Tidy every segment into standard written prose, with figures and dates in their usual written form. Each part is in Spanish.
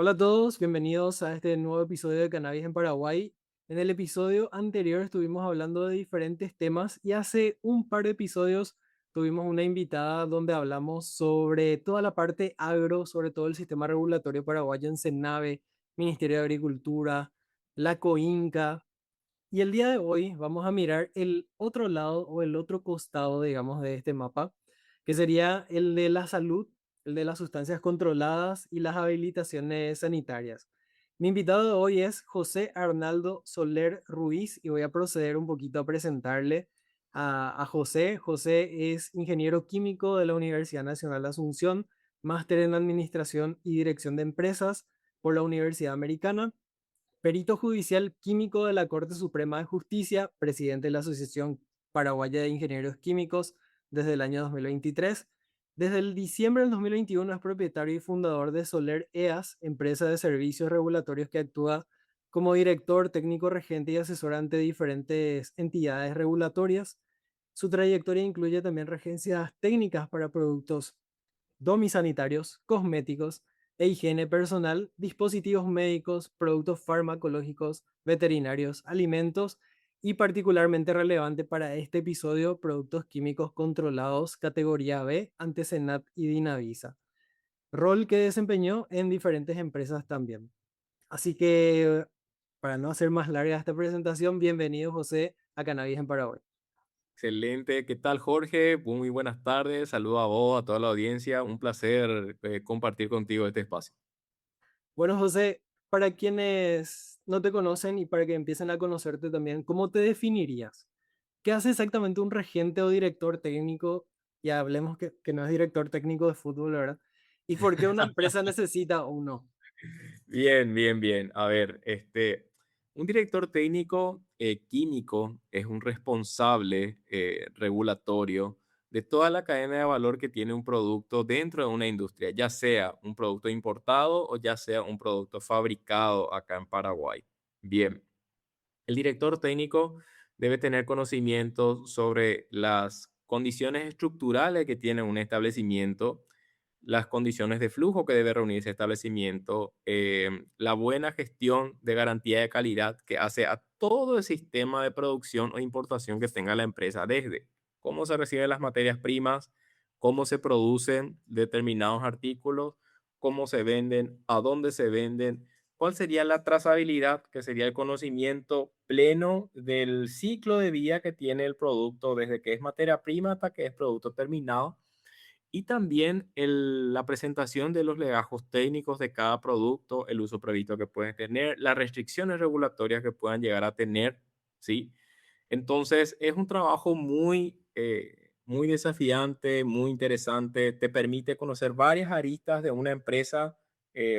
Hola a todos, bienvenidos a este nuevo episodio de Cannabis en Paraguay. En el episodio anterior estuvimos hablando de diferentes temas y hace un par de episodios tuvimos una invitada donde hablamos sobre toda la parte agro, sobre todo el sistema regulatorio paraguayo en SENAVE, Ministerio de Agricultura, la COINCA. Y el día de hoy vamos a mirar el otro lado o el otro costado, digamos, de este mapa, que sería el de la salud, el de las sustancias controladas y las habilitaciones sanitarias. Mi invitado de hoy es José Arnaldo Soler Ruiz y voy a proceder un poquito a presentarle a José. José es ingeniero químico de la Universidad Nacional de Asunción, máster en Administración y Dirección de Empresas por la Universidad Americana, perito judicial químico de la Corte Suprema de Justicia, presidente de la Asociación Paraguaya de Ingenieros Químicos desde el año 2023. Desde el diciembre del 2021 es propietario y fundador de Soler EAS, empresa de servicios regulatorios que actúa como director técnico regente y asesor ante diferentes entidades regulatorias. Su trayectoria incluye también regencias técnicas para productos domisanitarios, cosméticos e higiene personal, dispositivos médicos, productos farmacológicos, veterinarios, alimentos y particularmente relevante para este episodio, productos químicos controlados categoría B ante Senat y Dinavisa, rol que desempeñó en diferentes empresas también. Así que, para no hacer más larga esta presentación, bienvenido José a Cannabis en Paraguay. Excelente, ¿qué tal Jorge? Muy buenas tardes, saludo a vos, a toda la audiencia, un placer compartir contigo este espacio. Bueno, José, para quienes no te conocen y para que empiecen a conocerte también, ¿cómo te definirías? ¿Qué hace exactamente un regente o director técnico? Ya hablemos que no es director técnico de fútbol, ¿verdad? ¿Y por qué una empresa necesita uno? Bien, bien, bien. A ver, un director técnico químico es un responsable regulatorio de toda la cadena de valor que tiene un producto dentro de una industria, ya sea un producto importado o ya sea un producto fabricado acá en Paraguay. Bien. El director técnico debe tener conocimientos sobre las condiciones estructurales que tiene un establecimiento, las condiciones de flujo que debe reunir ese establecimiento, la buena gestión de garantía de calidad que hace a todo el sistema de producción o importación que tenga la empresa, desde cómo se reciben las materias primas, cómo se producen determinados artículos, cómo se venden, a dónde se venden. ¿Cuál sería la trazabilidad? Que sería el conocimiento pleno del ciclo de vida que tiene el producto, desde que es materia prima hasta que es producto terminado. Y también la presentación de los legajos técnicos de cada producto, el uso previsto que pueden tener, las restricciones regulatorias que puedan llegar a tener, ¿sí? Entonces, es un trabajo muy desafiante, muy interesante, te permite conocer varias aristas de una empresa.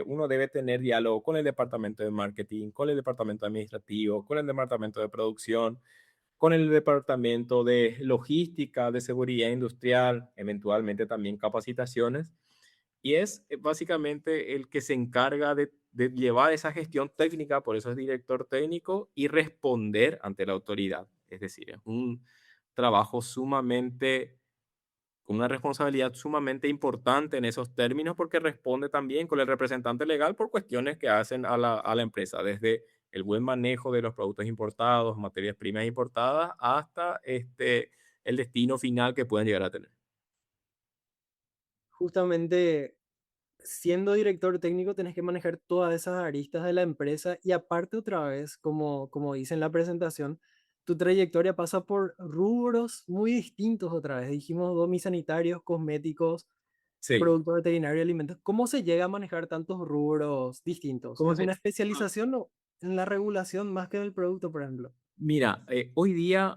Uno debe tener diálogo con el departamento de marketing, con el departamento administrativo, con el departamento de producción, con el departamento de logística, de seguridad industrial, eventualmente también capacitaciones. Y es básicamente el que se encarga de llevar esa gestión técnica, por eso es director técnico, y responder ante la autoridad. Es decir, es un trabajo sumamente, con una responsabilidad sumamente importante en esos términos, porque responde también con el representante legal por cuestiones que hacen a la empresa, desde el buen manejo de los productos importados, materias primas importadas, hasta el destino final que pueden llegar a tener. Justamente, siendo director técnico, tenés que manejar todas esas aristas de la empresa y aparte otra vez, como dice en la presentación, tu trayectoria pasa por rubros muy distintos otra vez. Dijimos domisanitarios, cosméticos, Sí. productos veterinarios y alimentos. ¿Cómo se llega a manejar tantos rubros distintos? ¿Cómo ¿Es se? una especialización o en la regulación más que en el producto, por ejemplo? Mira, hoy día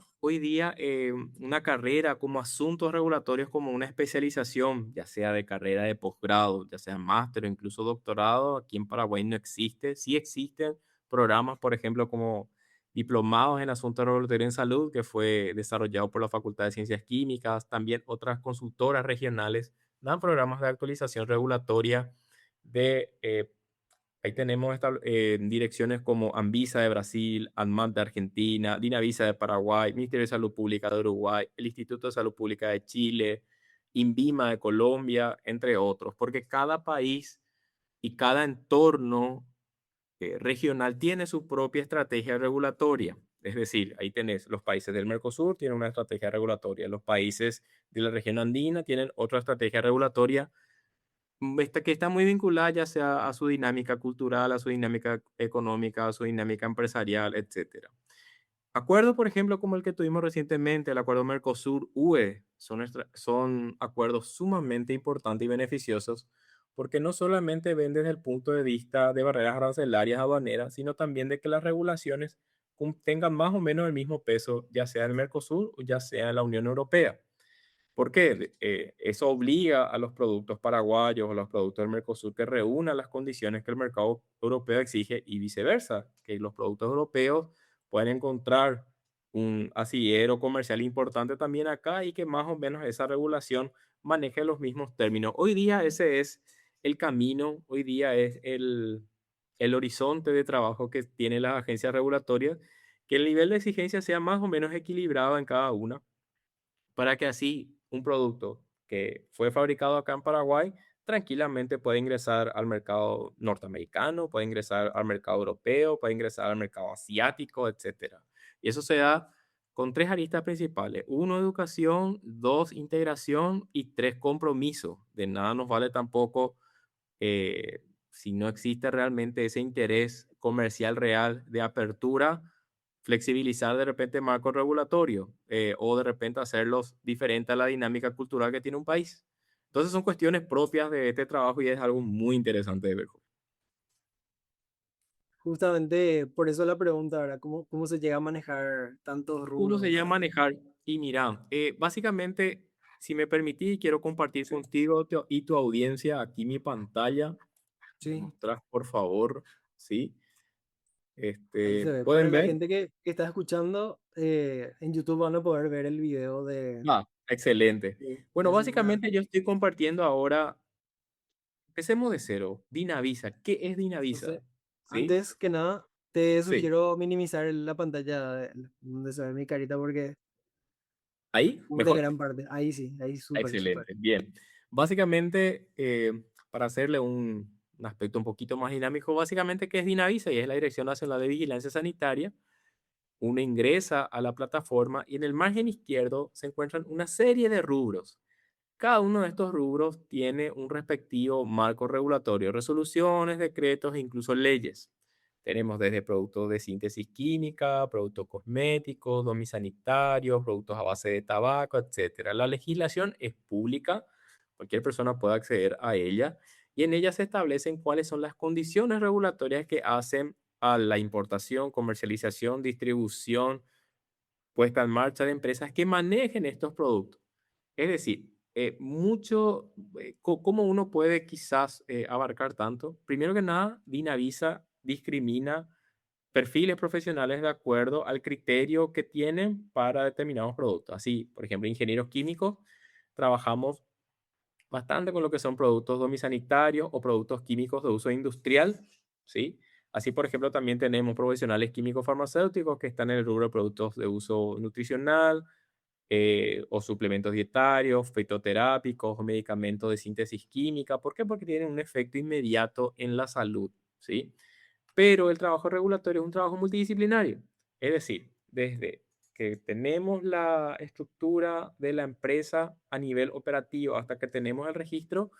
una carrera como asuntos regulatorios, como una especialización, ya sea de carrera de posgrado, ya sea máster o incluso doctorado, aquí en Paraguay no existe. Sí existen programas, por ejemplo, como diplomados en asuntos regulatorios en salud, que fue desarrollado por la Facultad de Ciencias Químicas. También otras consultoras regionales dan programas de actualización regulatoria de ahí tenemos direcciones como Anvisa de Brasil, ANMAT de Argentina, Dinavisa de Paraguay, Ministerio de Salud Pública de Uruguay, el Instituto de Salud Pública de Chile, INVIMA de Colombia, entre otros, porque cada país y cada entorno regional tiene su propia estrategia regulatoria. Es decir, ahí tenés los países del Mercosur tienen una estrategia regulatoria, los países de la región andina tienen otra estrategia regulatoria que está muy vinculada ya sea a su dinámica cultural, a su dinámica económica, a su dinámica empresarial, etcétera. Acuerdos, por ejemplo, como el que tuvimos recientemente, el acuerdo Mercosur-UE, son acuerdos sumamente importantes y beneficiosos porque no solamente ven desde el punto de vista de barreras arancelarias aduaneras, sino también de que las regulaciones tengan más o menos el mismo peso, ya sea en el Mercosur o ya sea en la Unión Europea. ¿Por qué? Eso obliga a los productos paraguayos o los productos del Mercosur que reúnan las condiciones que el mercado europeo exige y viceversa, que los productos europeos pueden encontrar un asillero comercial importante también acá y que más o menos esa regulación maneje los mismos términos. Hoy día ese es el camino, hoy día es el horizonte de trabajo que tienen las agencias regulatorias, que el nivel de exigencia sea más o menos equilibrado en cada una para que así un producto que fue fabricado acá en Paraguay tranquilamente pueda ingresar al mercado norteamericano, puede ingresar al mercado europeo, puede ingresar al mercado asiático, etcétera. Y eso se da con tres aristas principales. Uno, educación; dos, integración; y tres, compromiso. De nada nos vale tampoco si no existe realmente ese interés comercial real de apertura, flexibilizar de repente marco regulatorio o de repente hacerlos diferente a la dinámica cultural que tiene un país. Entonces son cuestiones propias de este trabajo y es algo muy interesante de ver. Justamente por eso la pregunta, ¿verdad? ¿Cómo se llega a manejar tantos ¿Cómo se rubros, llama ¿verdad? manejar? Y mira, básicamente, si me permitís, quiero compartir contigo y tu audiencia aquí mi pantalla. ¿Me Sí, mostrás, por favor? ¿Sí? ahí se ve. Para ¿Pueden la ver? gente que está escuchando, en YouTube van a poder ver el video Excelente. de Bueno, su prueba. básicamente yo estoy compartiendo ahora, empecemos de cero. Dinavisa, ¿qué es Entonces, Dinavisa? ¿Sí? antes que nada, te Sí. sugiero minimizar la pantalla donde se ve mi carita porque ¿Ahí? cubre Mejor. gran parte. Ahí sí, ahí súper, súper. Excelente. Bien. Básicamente, para hacerle un aspecto un poquito más dinámico, básicamente, ¿qué es Dinavisa? Y es la Dirección Nacional de Vigilancia Sanitaria. Uno ingresa a la plataforma y en el margen izquierdo se encuentran una serie de rubros. Cada uno de estos rubros tiene un respectivo marco regulatorio, resoluciones, decretos e incluso leyes. Tenemos desde productos de síntesis química, productos cosméticos, domisanitarios, productos a base de tabaco, etcétera. La legislación es pública, cualquier persona puede acceder a ella y en ella se establecen cuáles son las condiciones regulatorias que hacen a la importación, comercialización, distribución, puesta en marcha de empresas que manejen estos productos. Es decir, ¿cómo uno puede quizás abarcar tanto? Primero que nada, Dinavisa discrimina perfiles profesionales de acuerdo al criterio que tienen para determinados productos. Así, por ejemplo, ingenieros químicos, trabajamos bastante con lo que son productos domisanitarios o productos químicos de uso industrial, ¿sí? Así, por ejemplo, también tenemos profesionales químicos farmacéuticos que están en el rubro de productos de uso nutricional, o suplementos dietarios, fitoterápicos o medicamentos de síntesis química. ¿Por qué? Porque tienen un efecto inmediato en la salud, ¿sí? Pero el trabajo regulatorio es un trabajo multidisciplinario. Es decir, desde que tenemos la estructura de la empresa a nivel operativo hasta que tenemos el registro,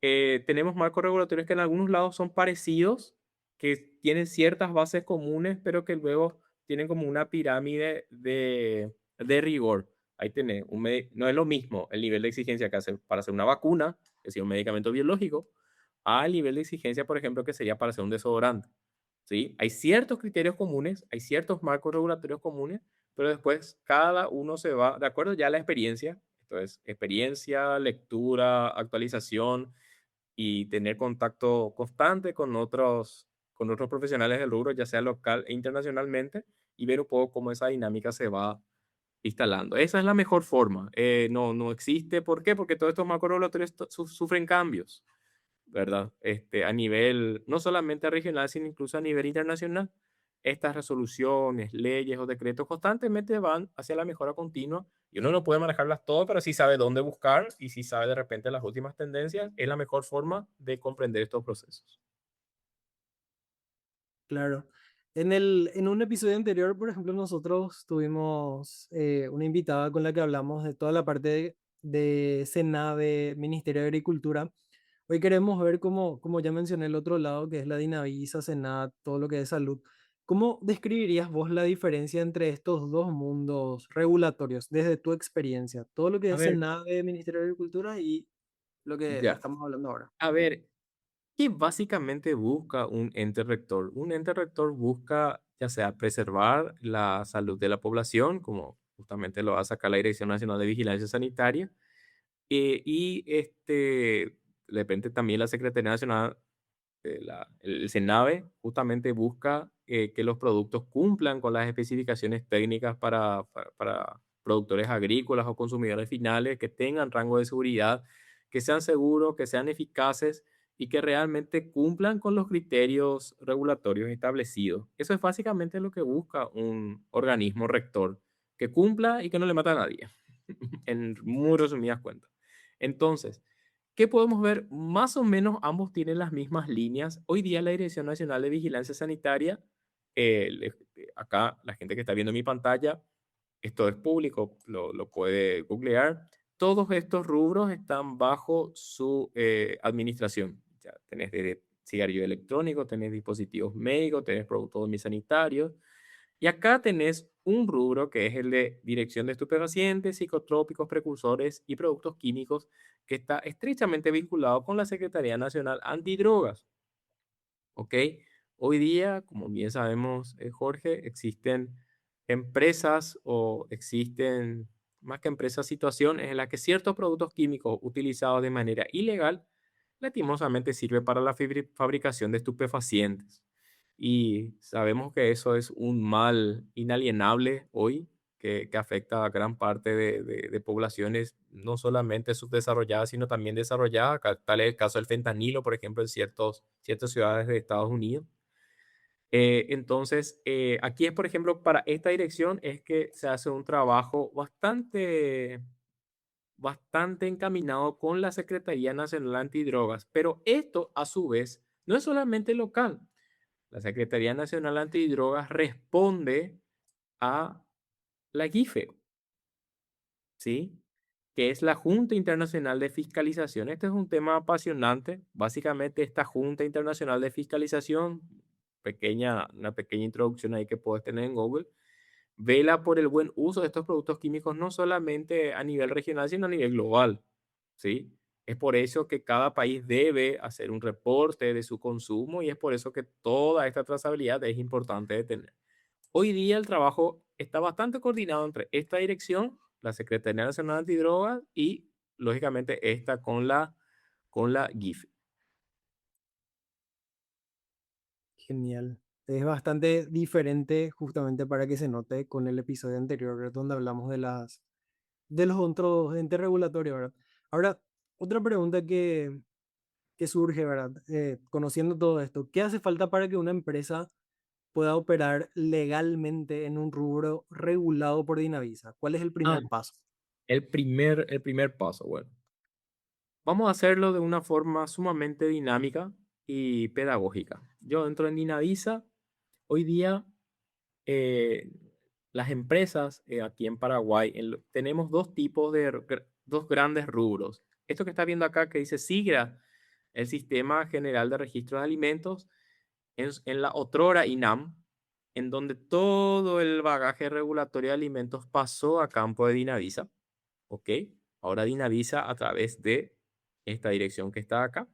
tenemos marcos regulatorios que en algunos lados son parecidos, que tienen ciertas bases comunes, pero que luego tienen como una pirámide de rigor. Ahí tenés, no es lo mismo el nivel de exigencia que hace para hacer una vacuna, que es un medicamento biológico, al nivel de exigencia, por ejemplo, que sería para hacer un desodorante. ¿Sí? Hay ciertos criterios comunes, hay ciertos marcos regulatorios comunes, pero después cada uno se va, de acuerdo ya a la experiencia, entonces experiencia, lectura, actualización, y tener contacto constante con otros profesionales del rubro, ya sea local e internacionalmente, y ver un poco cómo esa dinámica se va instalando. Esa es la mejor forma. No existe. ¿Por qué? Porque todos estos macroregulatorios sufren cambios, ¿verdad? A nivel, no solamente regional, sino incluso a nivel internacional. estas resoluciones, leyes o decretos constantemente van hacia la mejora continua y uno no puede manejarlas todas, pero sí sabe dónde buscar y si sabe de repente las últimas tendencias, es la mejor forma de comprender estos procesos. Claro. En un episodio anterior, por ejemplo, nosotros tuvimos una invitada con la que hablamos de toda la parte de SENAVE, Ministerio de Agricultura. Hoy queremos ver cómo, como ya mencioné, el otro lado, que es la Dinavisa, SENAT, todo lo que es salud. ¿Cómo describirías vos la diferencia entre estos dos mundos regulatorios desde tu experiencia? Todo lo que A es ver, SENAVE, Ministerio de Agricultura y lo que ya. estamos hablando ahora. A ver, ¿qué básicamente busca un ente rector? Un ente rector busca ya sea preservar la salud de la población, como justamente lo va a sacar la Dirección Nacional de Vigilancia Sanitaria, de repente también la Secretaría Nacional, el SENAVE, justamente busca que los productos cumplan con las especificaciones técnicas para productores agrícolas o consumidores finales, que tengan rango de seguridad, que sean seguros, que sean eficaces y que realmente cumplan con los criterios regulatorios establecidos. Eso es básicamente lo que busca un organismo rector, que cumpla y que no le mata a nadie, en muy resumidas cuentas. Entonces, ¿qué podemos ver? Más o menos ambos tienen las mismas líneas. Hoy día la Dirección Nacional de Vigilancia Sanitaria, acá la gente que está viendo mi pantalla, esto es público, lo puede googlear. Todos estos rubros están bajo su administración. Ya tenés de cigarrillo electrónico, tenés dispositivos médicos, tenés productos sanitarios. Y acá tenés un rubro que es el de dirección de estupefacientes, psicotrópicos, precursores y productos químicos, que está estrechamente vinculado con la Secretaría Nacional Antidrogas. ¿Ok? Hoy día, como bien sabemos, Jorge, existen empresas o existen, más que empresas, situaciones en las que ciertos productos químicos utilizados de manera ilegal, lastimosamente sirve para la fabricación de estupefacientes. Y sabemos que eso es un mal inalienable hoy que afecta a gran parte de poblaciones, no solamente subdesarrolladas, sino también desarrolladas. Tal es el caso del fentanilo, por ejemplo, en ciertas ciudades de Estados Unidos. Entonces, aquí es, por ejemplo, para esta dirección es que se hace un trabajo bastante encaminado con la Secretaría Nacional Antidrogas, pero esto a su vez no es solamente local. La Secretaría Nacional Antidrogas responde a la GIFE, ¿sí? Que es la Junta Internacional de Fiscalización. Este es un tema apasionante. Básicamente, esta Junta Internacional de Fiscalización, una pequeña introducción ahí que puedes tener en Google, vela por el buen uso de estos productos químicos no solamente a nivel regional, sino a nivel global, ¿sí? Es por eso que cada país debe hacer un reporte de su consumo y es por eso que toda esta trazabilidad es importante de tener. Hoy día el trabajo está bastante coordinado entre esta dirección, la Secretaría Nacional Antidrogas y, lógicamente, esta con la GIF. Genial. Es bastante diferente justamente para que se note con el episodio anterior, ¿verdad? Donde hablamos de los otros entes regulatorios, ¿verdad? Ahora, otra pregunta que surge, ¿verdad? Conociendo todo esto, ¿qué hace falta para que una empresa pueda operar legalmente en un rubro regulado por Dinavisa? ¿Cuál es el Ah, primer paso? el primer paso, bueno. Vamos a hacerlo de una forma sumamente dinámica y pedagógica. Yo entro en Dinavisa. Hoy día, eh, las empresas aquí en Paraguay tenemos dos tipos dos grandes rubros. Esto que está viendo acá que dice SIGRA, el Sistema General de Registro de Alimentos, en la otrora INAM, en donde todo el bagaje regulatorio de alimentos pasó a campo de Dinavisa. ¿Ok? Ahora Dinavisa, a través de esta dirección que está acá,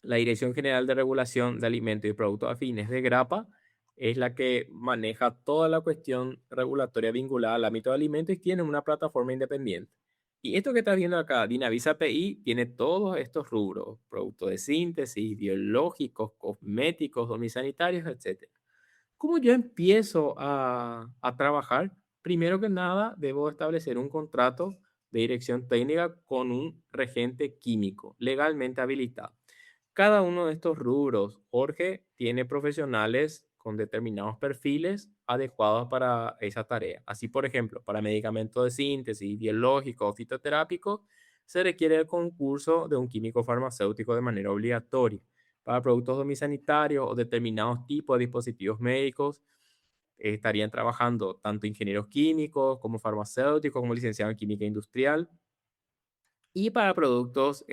la Dirección General de Regulación de Alimentos y Productos Afines de Grapa, es la que maneja toda la cuestión regulatoria vinculada al ámbito de alimentos y tiene una plataforma independiente. Y esto que estás viendo acá, Dinavisa PI, tiene todos estos rubros: productos de síntesis, biológicos, cosméticos, dominisanitarios, etc. ¿Cómo yo empiezo a trabajar? Primero que nada, debo establecer un contrato de dirección técnica con un regente químico legalmente habilitado. Cada uno de estos rubros, Jorge, tiene profesionales con determinados perfiles adecuados para esa tarea. Así, por ejemplo, para medicamentos de síntesis, biológicos o fitoterápicos, se requiere el concurso de un químico farmacéutico de manera obligatoria. Para productos domisanitarios o determinados tipos de dispositivos médicos, estarían trabajando tanto ingenieros químicos como farmacéuticos, como licenciados en química industrial. Y para productos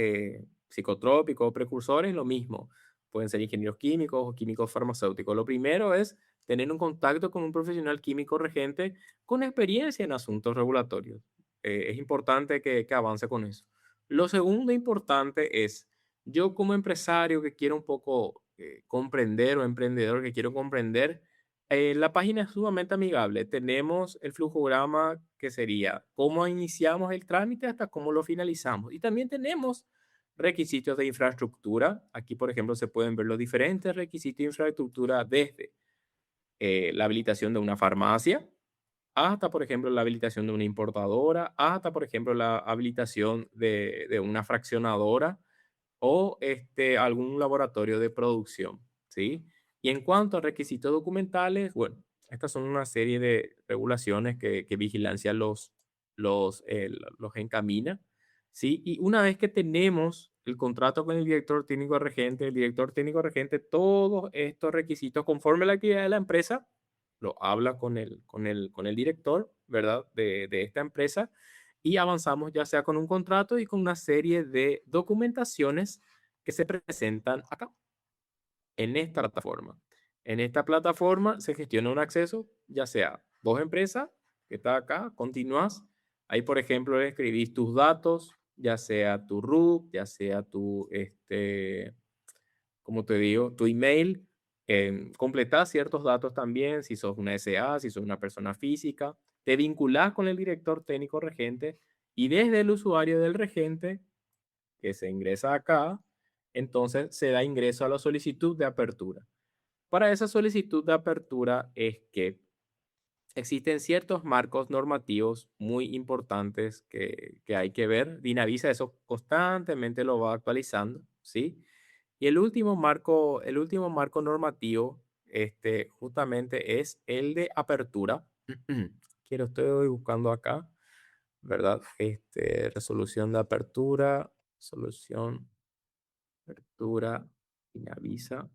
psicotrópicos o precursores, lo mismo. Pueden ser ingenieros químicos o químicos farmacéuticos. Lo primero es tener un contacto con un profesional químico regente con experiencia en asuntos regulatorios. Es importante que avance con eso. Lo segundo importante es, yo como empresario que quiero un poco comprender o emprendedor que quiero comprender, la página es sumamente amigable. Tenemos el flujograma que sería cómo iniciamos el trámite hasta cómo lo finalizamos. Y también tenemos requisitos de infraestructura. Aquí, por ejemplo, se pueden ver los diferentes requisitos de infraestructura desde la habilitación de una farmacia hasta, por ejemplo, la habilitación de una importadora, hasta, por ejemplo, la habilitación de una fraccionadora o algún laboratorio de producción, ¿sí? Y en cuanto a requisitos documentales, bueno, estas son una serie de regulaciones que Vigilancia los encamina, ¿sí? Y una vez que tenemos el contrato con el director técnico regente, el director técnico regente, todos estos requisitos, conforme a la actividad de la empresa, lo habla con el director, ¿verdad? De esta empresa y avanzamos ya sea con un contrato y con una serie de documentaciones que se presentan acá, en esta plataforma. En esta plataforma se gestiona un acceso, ya sea vos empresa, que está acá, continúas. Ahí, por ejemplo, le escribís tus datos, ya sea tu RUC, ya sea tu, como te digo, tu email. Completás ciertos datos también, si sos una SA, si sos una persona física. Te vinculás con el director técnico regente y desde el usuario del regente que se ingresa acá, entonces se da ingreso a la solicitud de apertura. Para esa solicitud de apertura es que existen ciertos marcos normativos muy importantes que hay que ver. Dinavisa eso constantemente lo va actualizando, ¿sí? Y el último marco normativo justamente es el de apertura. Estoy buscando acá, ¿verdad? Resolución de apertura, solución, apertura, Inavisa.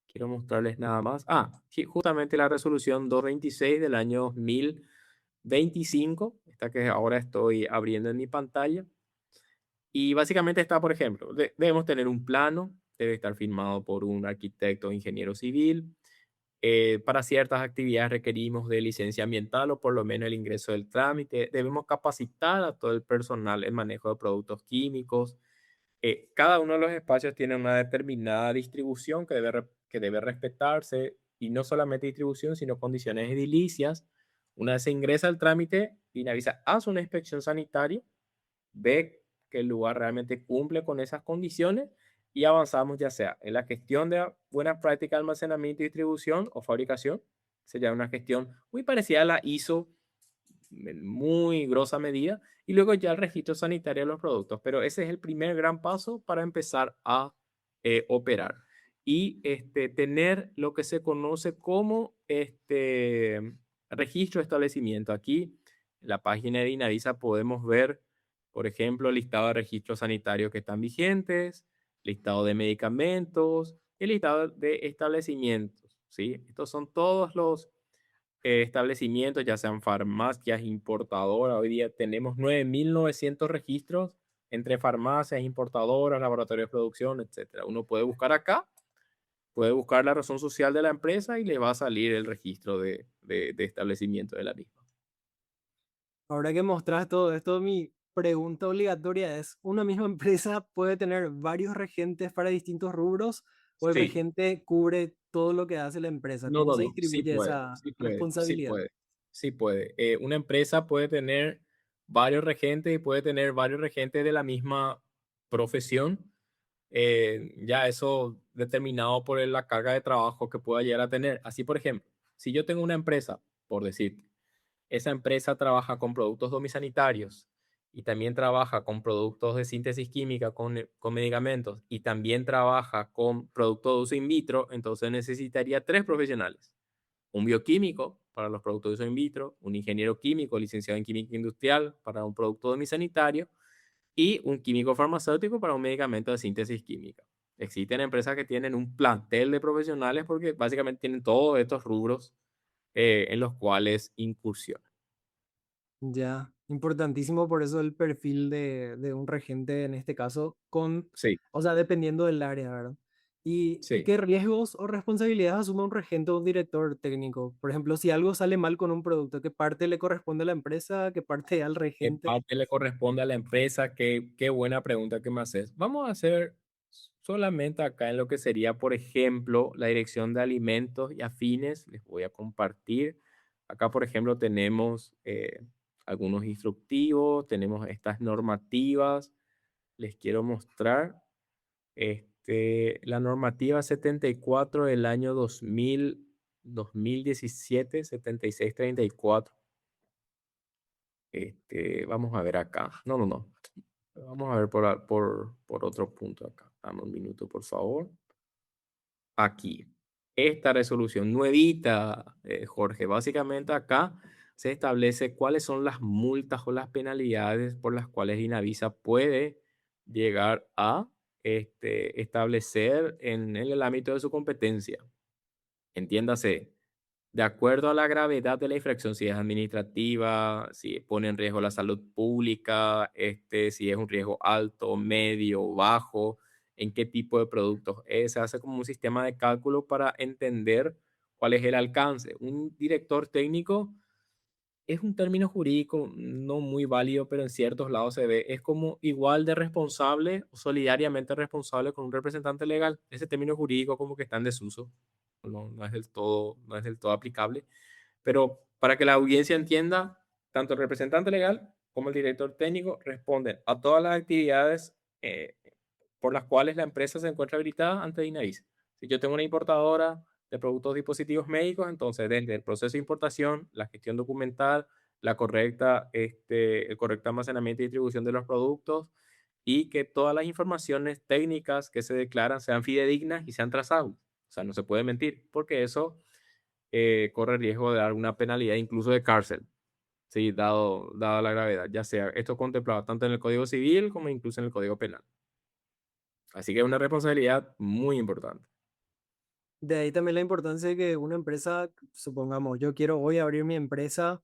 Quiero mostrarles nada más. Sí, justamente la resolución 226 del año 2025, esta que ahora estoy abriendo en mi pantalla. Y básicamente está, por ejemplo, debemos tener un plano, debe estar firmado por un arquitecto o ingeniero civil. Para ciertas actividades requerimos de licencia ambiental o por lo menos el ingreso del trámite. Debemos capacitar a todo el personal en manejo de productos químicos. Cada uno de los espacios tiene una determinada distribución que debe respetarse y no solamente distribución, sino condiciones edilicias. Una vez se ingresa al trámite, Inavisa hace una inspección sanitaria, ve que el lugar realmente cumple con esas condiciones y avanzamos ya sea en la gestión de buenas prácticas de almacenamiento y distribución o fabricación. Sería una gestión muy parecida a la ISO en muy grosa medida, y luego ya el registro sanitario de los productos. Pero ese es el primer gran paso para empezar a operar. Y tener lo que se conoce como registro de establecimiento. Aquí en la página de Inavisa podemos ver, por ejemplo, listado de registros sanitarios que están vigentes, listado de medicamentos, el listado de establecimientos. ¿Sí? Estos son todos los establecimientos, ya sean farmacias, importadoras. Hoy día tenemos 9.900 registros entre farmacias, importadoras, laboratorios de producción, etcétera. Uno puede buscar acá, puede buscar la razón social de la empresa y le va a salir el registro de establecimiento de la misma. Ahora que mostras todo esto, mi pregunta obligatoria es, ¿una misma empresa puede tener varios regentes para distintos rubros o el Sí, regente cubre todo lo que hace la empresa? no, ¿Cómo no, se no, sí distribuye puede, esa sí puede, sí responsabilidad? puede, sí puede. Una empresa puede tener varios regentes y puede tener varios regentes de la misma profesión. Ya eso determinado por la carga de trabajo que pueda llegar a tener. Así, por ejemplo, si yo tengo una empresa, por decirte, esa empresa trabaja con productos domisanitarios y también trabaja con productos de síntesis química, con medicamentos y también trabaja con productos de uso in vitro, entonces necesitaría tres profesionales. un bioquímico para los productos de uso in vitro, un ingeniero químico licenciado en química industrial para un producto semisanitario y un químico farmacéutico para un medicamento de síntesis química. Existen empresas que tienen un plantel de profesionales porque básicamente tienen todos estos rubros en los cuales incursionan. Ya, importantísimo por eso el perfil de un regente en este caso, Sí, o sea, dependiendo del área, ¿verdad? ¿Y sí. qué riesgos o responsabilidades asume un regente o un director técnico? Por ejemplo, si algo sale mal con un producto, ¿qué parte le corresponde a la empresa? ¿Qué parte al ¿Qué regente? parte le corresponde a la empresa? Qué buena pregunta que me haces. Vamos a hacer solamente acá en lo que sería, por ejemplo, la dirección de alimentos y afines. Les voy a compartir. Acá, por ejemplo, tenemos algunos instructivos, tenemos estas normativas. Les quiero mostrar la normativa 74 del año 2017, 7634. Vamos a ver acá. No, no, no. Vamos a ver por otro punto acá. Dame un minuto, por favor. Aquí. Esta resolución nuevita, Jorge. Básicamente acá se establece cuáles son las multas o las penalidades por las cuales Inavisa puede llegar a establecer en el ámbito de su competencia. Entiéndase, de acuerdo a la gravedad de la infracción, si es administrativa, si pone en riesgo la salud pública, si es un riesgo alto, medio, bajo, en qué tipo de productos es, se hace como un sistema de cálculo para entender cuál es el alcance. Un director técnico es un término jurídico no muy válido, pero en ciertos lados se ve. Es como igual de responsable o solidariamente responsable con un representante legal. Ese término jurídico como que está en desuso. No es no es del todo aplicable. Pero para que la audiencia entienda, tanto el representante legal como el director técnico responden a todas las actividades por las cuales la empresa se encuentra habilitada ante INAVIS. Si yo tengo una importadora de productos dispositivos médicos, entonces desde el proceso de importación, la gestión documental, el correcto almacenamiento y distribución de los productos y que todas las informaciones técnicas que se declaran sean fidedignas y sean trazables. O sea, no se puede mentir, porque eso corre riesgo de dar una penalidad, incluso de cárcel, sí, dado la gravedad, ya sea esto contemplado tanto en el Código Civil como incluso en el Código Penal. Así que es una responsabilidad muy importante. De ahí también la importancia de que una empresa, supongamos, yo quiero hoy abrir mi empresa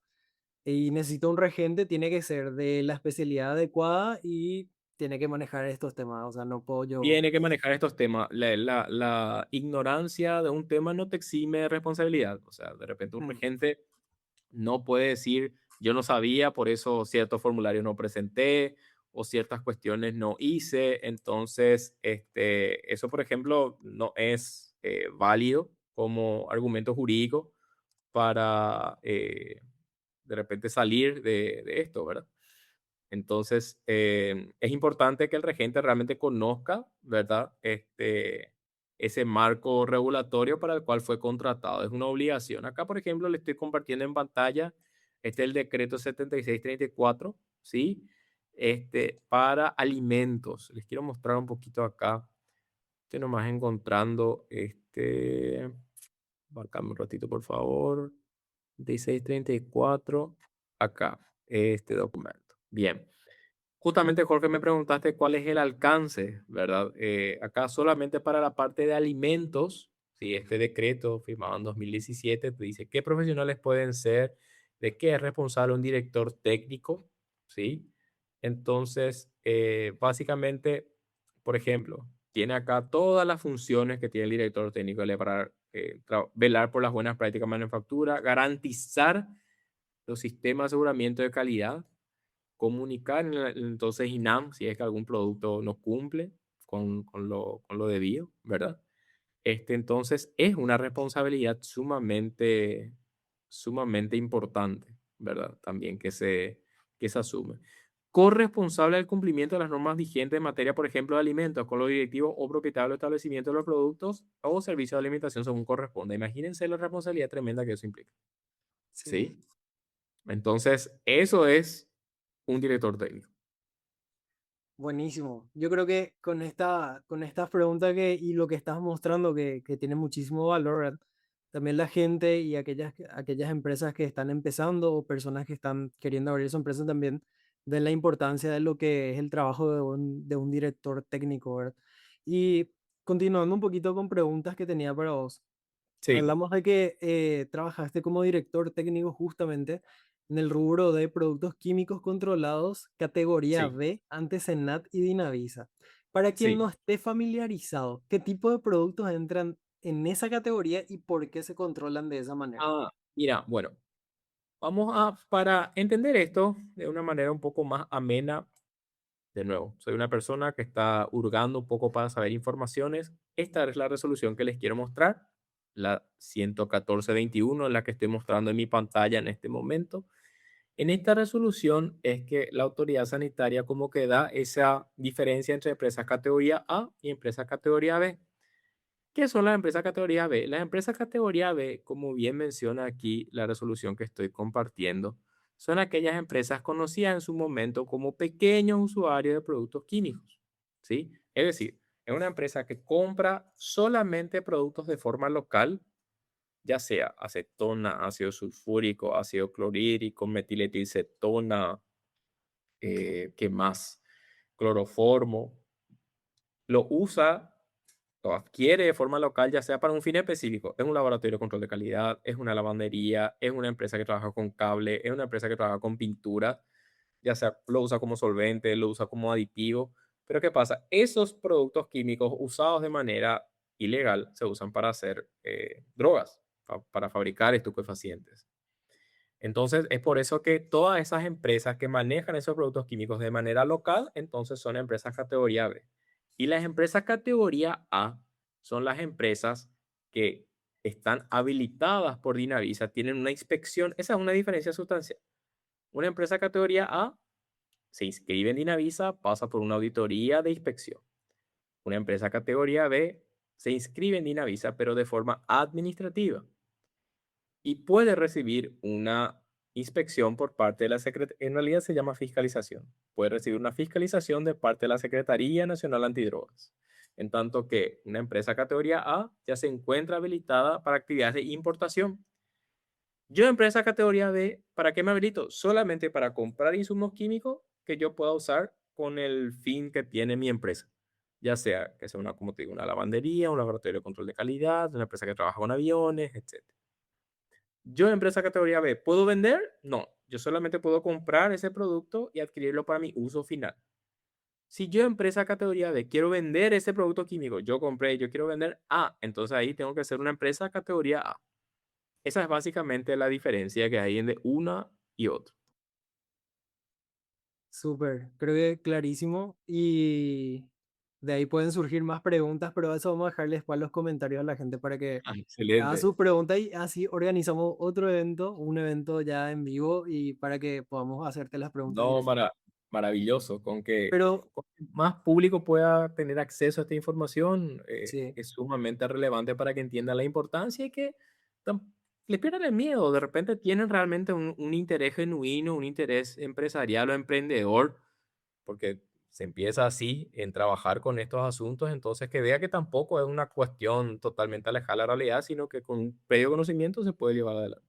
y necesito un regente, tiene que ser de la especialidad adecuada y tiene que manejar estos temas. O sea, no puedo yo. Tiene que manejar estos temas. La ignorancia de un tema no te exime de responsabilidad. O sea, de repente un Mm, regente no puede decir, yo no sabía, por eso ciertos formularios no presenté o ciertas cuestiones no hice. Entonces, eso, por ejemplo, no es válido como argumento jurídico para de repente salir de esto, ¿verdad? Entonces, es importante que el regente realmente conozca, ¿verdad? Ese marco regulatorio para el cual fue contratado. Es una obligación. Acá, por ejemplo, le estoy compartiendo en pantalla, este es el decreto 7634, ¿sí? Para alimentos. Les quiero mostrar un poquito acá. Estoy nomás encontrando, marcame un ratito, por favor. 7634, acá, este documento. Bien. Justamente, Jorge, me preguntaste cuál es el alcance, ¿verdad? Acá solamente para la parte de alimentos, si este decreto firmado en 2017 te dice qué profesionales pueden ser, de qué es responsable un director técnico, ¿sí? Entonces, básicamente, por ejemplo, tiene acá todas las funciones que tiene el director técnico para velar por las buenas prácticas de manufactura, garantizar los sistemas de aseguramiento de calidad, comunicar entonces INAM si es que algún producto no cumple con lo debido, ¿verdad? Entonces es una responsabilidad sumamente importante, ¿verdad? También que se asume. Corresponsable del cumplimiento de las normas vigentes en materia, por ejemplo, de alimentos, con los directivos o propietarios del establecimiento de los productos o servicios de alimentación según corresponda. Imagínense la responsabilidad tremenda que eso implica, sí, ¿sí? Entonces, eso es un director técnico. buenísimo. Yo creo que con estas preguntas y lo que estás mostrando que tiene muchísimo valor, ¿verdad? también la gente y aquellas empresas que están empezando o personas que están queriendo abrir su empresa también den la importancia de lo que es el trabajo de un director técnico, ¿verdad? Y continuando un poquito con preguntas que tenía para vos. Sí, Hablamos de que trabajaste como director técnico justamente en el rubro de productos químicos controlados, categoría sí, B, ante Senat y Dinavisa. Para quien no sí. esté familiarizado, ¿qué tipo de productos entran en esa categoría y por qué se controlan de esa manera? Mira, bueno, para entender esto de una manera un poco más amena, de nuevo, soy una persona que está hurgando un poco para saber informaciones. Esta es la resolución que les quiero mostrar, la 11421, la que estoy mostrando en mi pantalla en este momento. En esta resolución es que la autoridad sanitaria como que da esa diferencia entre empresas categoría A y empresas categoría B. ¿Qué son las empresas categoría B? Las empresas categoría B, como bien menciona aquí la resolución que estoy compartiendo, son aquellas empresas conocidas en su momento como pequeños usuarios de productos químicos, ¿sí? Es decir, es una empresa que compra solamente productos de forma local, ya sea acetona, ácido sulfúrico, ácido clorhídrico, metiletilcetona, ¿qué más? Cloroformo, lo usa lo adquiere de forma local, ya sea para un fin específico. Es un laboratorio de control de calidad, es una lavandería, es una empresa que trabaja con cable, es una empresa que trabaja con pintura, ya sea lo usa como solvente, lo usa como aditivo. Pero ¿qué pasa? Esos productos químicos usados de manera ilegal se usan para hacer drogas, para fabricar estupefacientes. Entonces, es por eso que todas esas empresas que manejan esos productos químicos de manera local, entonces son empresas categoría B. Y las empresas categoría A son las empresas que están habilitadas por Dinavisa, tienen una inspección. Esa es una diferencia sustancial. Una empresa categoría A se inscribe en Dinavisa, pasa por una auditoría de inspección. Una empresa categoría B se inscribe en Dinavisa, pero de forma administrativa y puede recibir una inspección por parte de la Secretaría, en realidad se llama fiscalización, puede recibir una fiscalización de parte de la Secretaría Nacional Antidrogas, en tanto que una empresa categoría A ya se encuentra habilitada para actividades de importación. Yo, empresa categoría B, ¿para qué me habilito? Solamente para comprar insumos químicos que yo pueda usar con el fin que tiene mi empresa. Ya sea que sea una, como te digo, una lavandería, un laboratorio de control de calidad, una empresa que trabaja con aviones, etc. Yo, empresa categoría B, ¿puedo vender? No, yo solamente puedo comprar ese producto y adquirirlo para mi uso final. Si yo, empresa categoría B, quiero vender ese producto químico, yo compré, yo quiero vender A, entonces ahí tengo que ser una empresa categoría A. Esa es básicamente la diferencia que hay entre una y otra. Súper, creo que clarísimo y de ahí pueden surgir más preguntas, pero eso vamos a dejarles para los comentarios a la gente para que haga Excelente. sus preguntas y así organizamos otro evento, un evento ya en vivo y para que podamos hacerte las preguntas No, directas. maravilloso. Pero Con que más público pueda tener acceso a esta información, sí, es sumamente relevante para que entiendan la importancia y que le pierdan el miedo. De repente tienen realmente un interés genuino, un interés empresarial o emprendedor, porque se empieza así en trabajar con estos asuntos, entonces que vea que tampoco es una cuestión totalmente alejada de la realidad, sino que con un previo conocimiento se puede llevar adelante.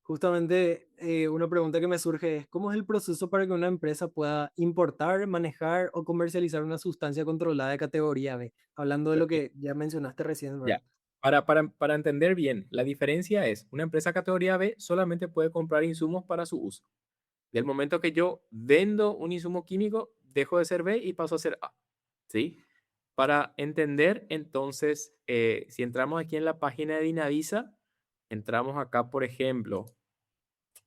justamente una pregunta que me surge es, ¿cómo es el proceso para que una empresa pueda importar, manejar o comercializar una sustancia controlada de categoría B? Hablando de lo que ya mencionaste recién, Ya. ¿verdad? Para entender bien, la diferencia es, una empresa categoría B solamente puede comprar insumos para su uso. Del momento que yo vendo un insumo químico, dejo de ser B y paso a ser A. ¿Sí? Para entender, entonces, si entramos aquí en la página de Dinavisa, entramos acá, por ejemplo,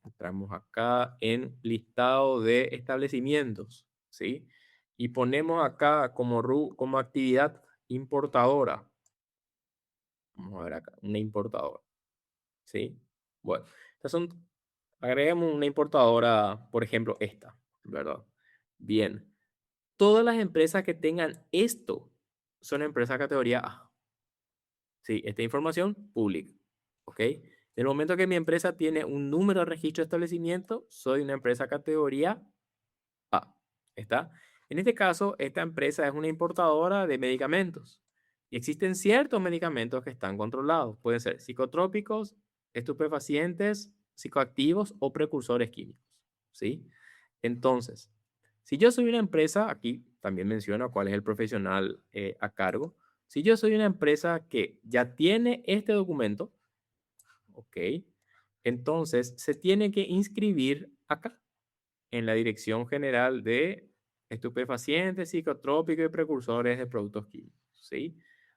entramos acá en listado de establecimientos, ¿sí? Y ponemos acá como actividad importadora. Vamos a ver acá, una importadora. ¿Sí? Bueno, estas son, agregamos una importadora, por ejemplo, esta, ¿verdad? Bien, todas las empresas que tengan esto son empresas categoría A. Sí, esta información pública, ¿ok? En el momento que mi empresa tiene un número de registro de establecimiento, soy una empresa categoría A. ¿Está? En este caso, esta empresa es una importadora de medicamentos Y existen ciertos medicamentos que están controlados. Pueden ser psicotrópicos, estupefacientes, psicoactivos o precursores químicos. ¿Sí? Entonces, si yo soy una empresa, aquí también menciono cuál es el profesional a cargo. Si yo soy una empresa que ya tiene este documento, ok, entonces se tiene que inscribir acá en la Dirección General de Estupefacientes, Psicotrópicos y Precursores de Productos Químicos, ¿sí?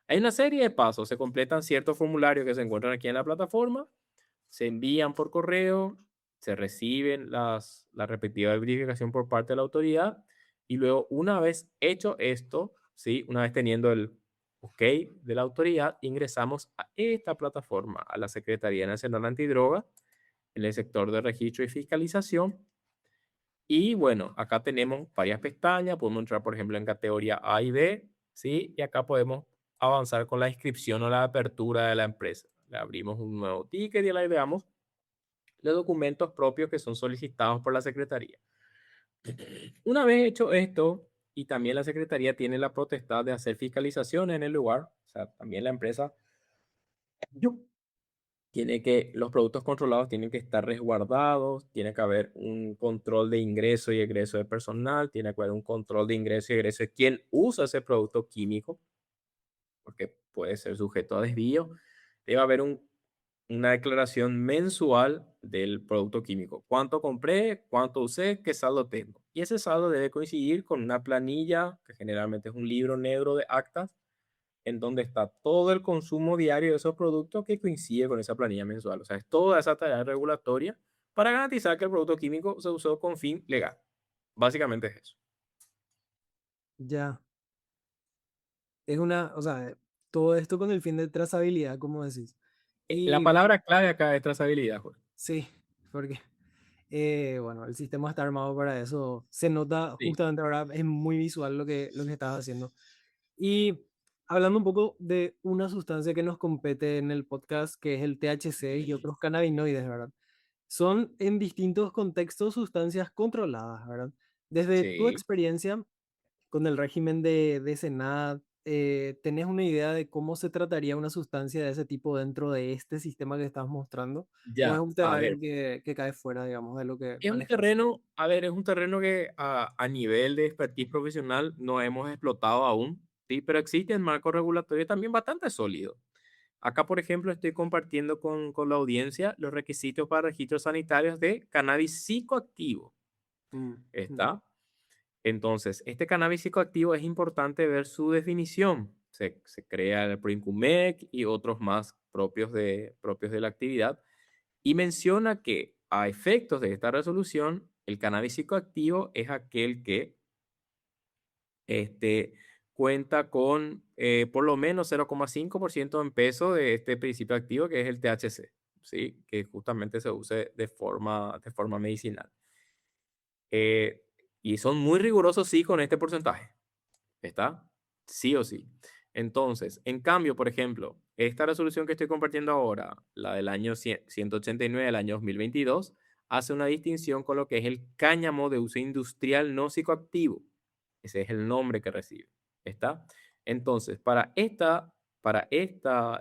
Hay una serie de pasos, se completan ciertos formularios que se encuentran aquí en la plataforma, se envían por correo, se reciben la respectiva verificación por parte de la autoridad y luego una vez hecho esto, ¿sí? Una vez teniendo el ok de la autoridad, ingresamos a esta plataforma, a la Secretaría Nacional Antidroga, en el sector de registro y fiscalización, y bueno, acá tenemos varias pestañas, podemos entrar, por ejemplo, en categoría A y B, ¿sí? Y acá podemos avanzar con la inscripción o la apertura de la empresa. Le abrimos un nuevo ticket y le damos los documentos propios que son solicitados por la Secretaría. Una vez hecho esto, y también la Secretaría tiene la potestad de hacer fiscalización en el lugar, o sea, también la empresa tiene que, los productos controlados tienen que estar resguardados, tiene que haber un control de ingreso y egreso de personal, tiene que haber un control de ingreso y egreso de quién usa ese producto químico, porque puede ser sujeto a desvío. Debe haber una declaración mensual del producto químico. ¿Cuánto compré? ¿Cuánto usé? ¿Qué saldo tengo? Y ese saldo debe coincidir con una planilla, que generalmente es un libro negro de actas, en donde está todo el consumo diario de esos productos que coincide con esa planilla mensual. O sea, es toda esa tarea regulatoria para garantizar que el producto químico se usó con fin legal. Básicamente es eso. Ya. Es una, o sea, todo esto con el fin de trazabilidad, como decís. La Y palabra clave acá es trazabilidad, Jorge. sí, porque, bueno, el sistema está armado para eso. Se nota Sí, justamente ahora, es muy visual lo que estás haciendo. Y hablando un poco de una sustancia que nos compete en el podcast, que es el THC y otros cannabinoides, ¿verdad? Son en distintos contextos sustancias controladas, ¿verdad? Desde tu sí. experiencia con el régimen de Senat, ¿tenés una idea de cómo se trataría una sustancia de ese tipo dentro de este sistema que estás mostrando? ¿O es Ya, un a tema ver, que cae fuera, digamos, de lo que es un manejas? terreno, a ver, es un terreno que a nivel de expertise profesional no hemos explotado aún, sí, pero existe un marco regulatorio también bastante sólido. Acá, por ejemplo, estoy compartiendo con la audiencia los requisitos para registros sanitarios de cannabis psicoactivo. Mm, mm. ¿Está? Entonces, este cannabis psicoactivo es importante ver su definición. Se crea el Princumec y otros más propios de la actividad. Y menciona que a efectos de esta resolución, el cannabis psicoactivo es aquel que este, cuenta con por lo menos 0,5% en peso de este principio activo que es el THC, ¿sí? Que justamente se use de forma medicinal. Eh, y son muy rigurosos, sí, con este porcentaje. ¿Está? Sí o sí. Entonces, en cambio, por ejemplo, esta resolución que estoy compartiendo ahora, la del año 189 del año 2022, hace una distinción con lo que es el cáñamo de uso industrial no psicoactivo. Ese es el nombre que recibe. ¿Está? Entonces, para esta, para esta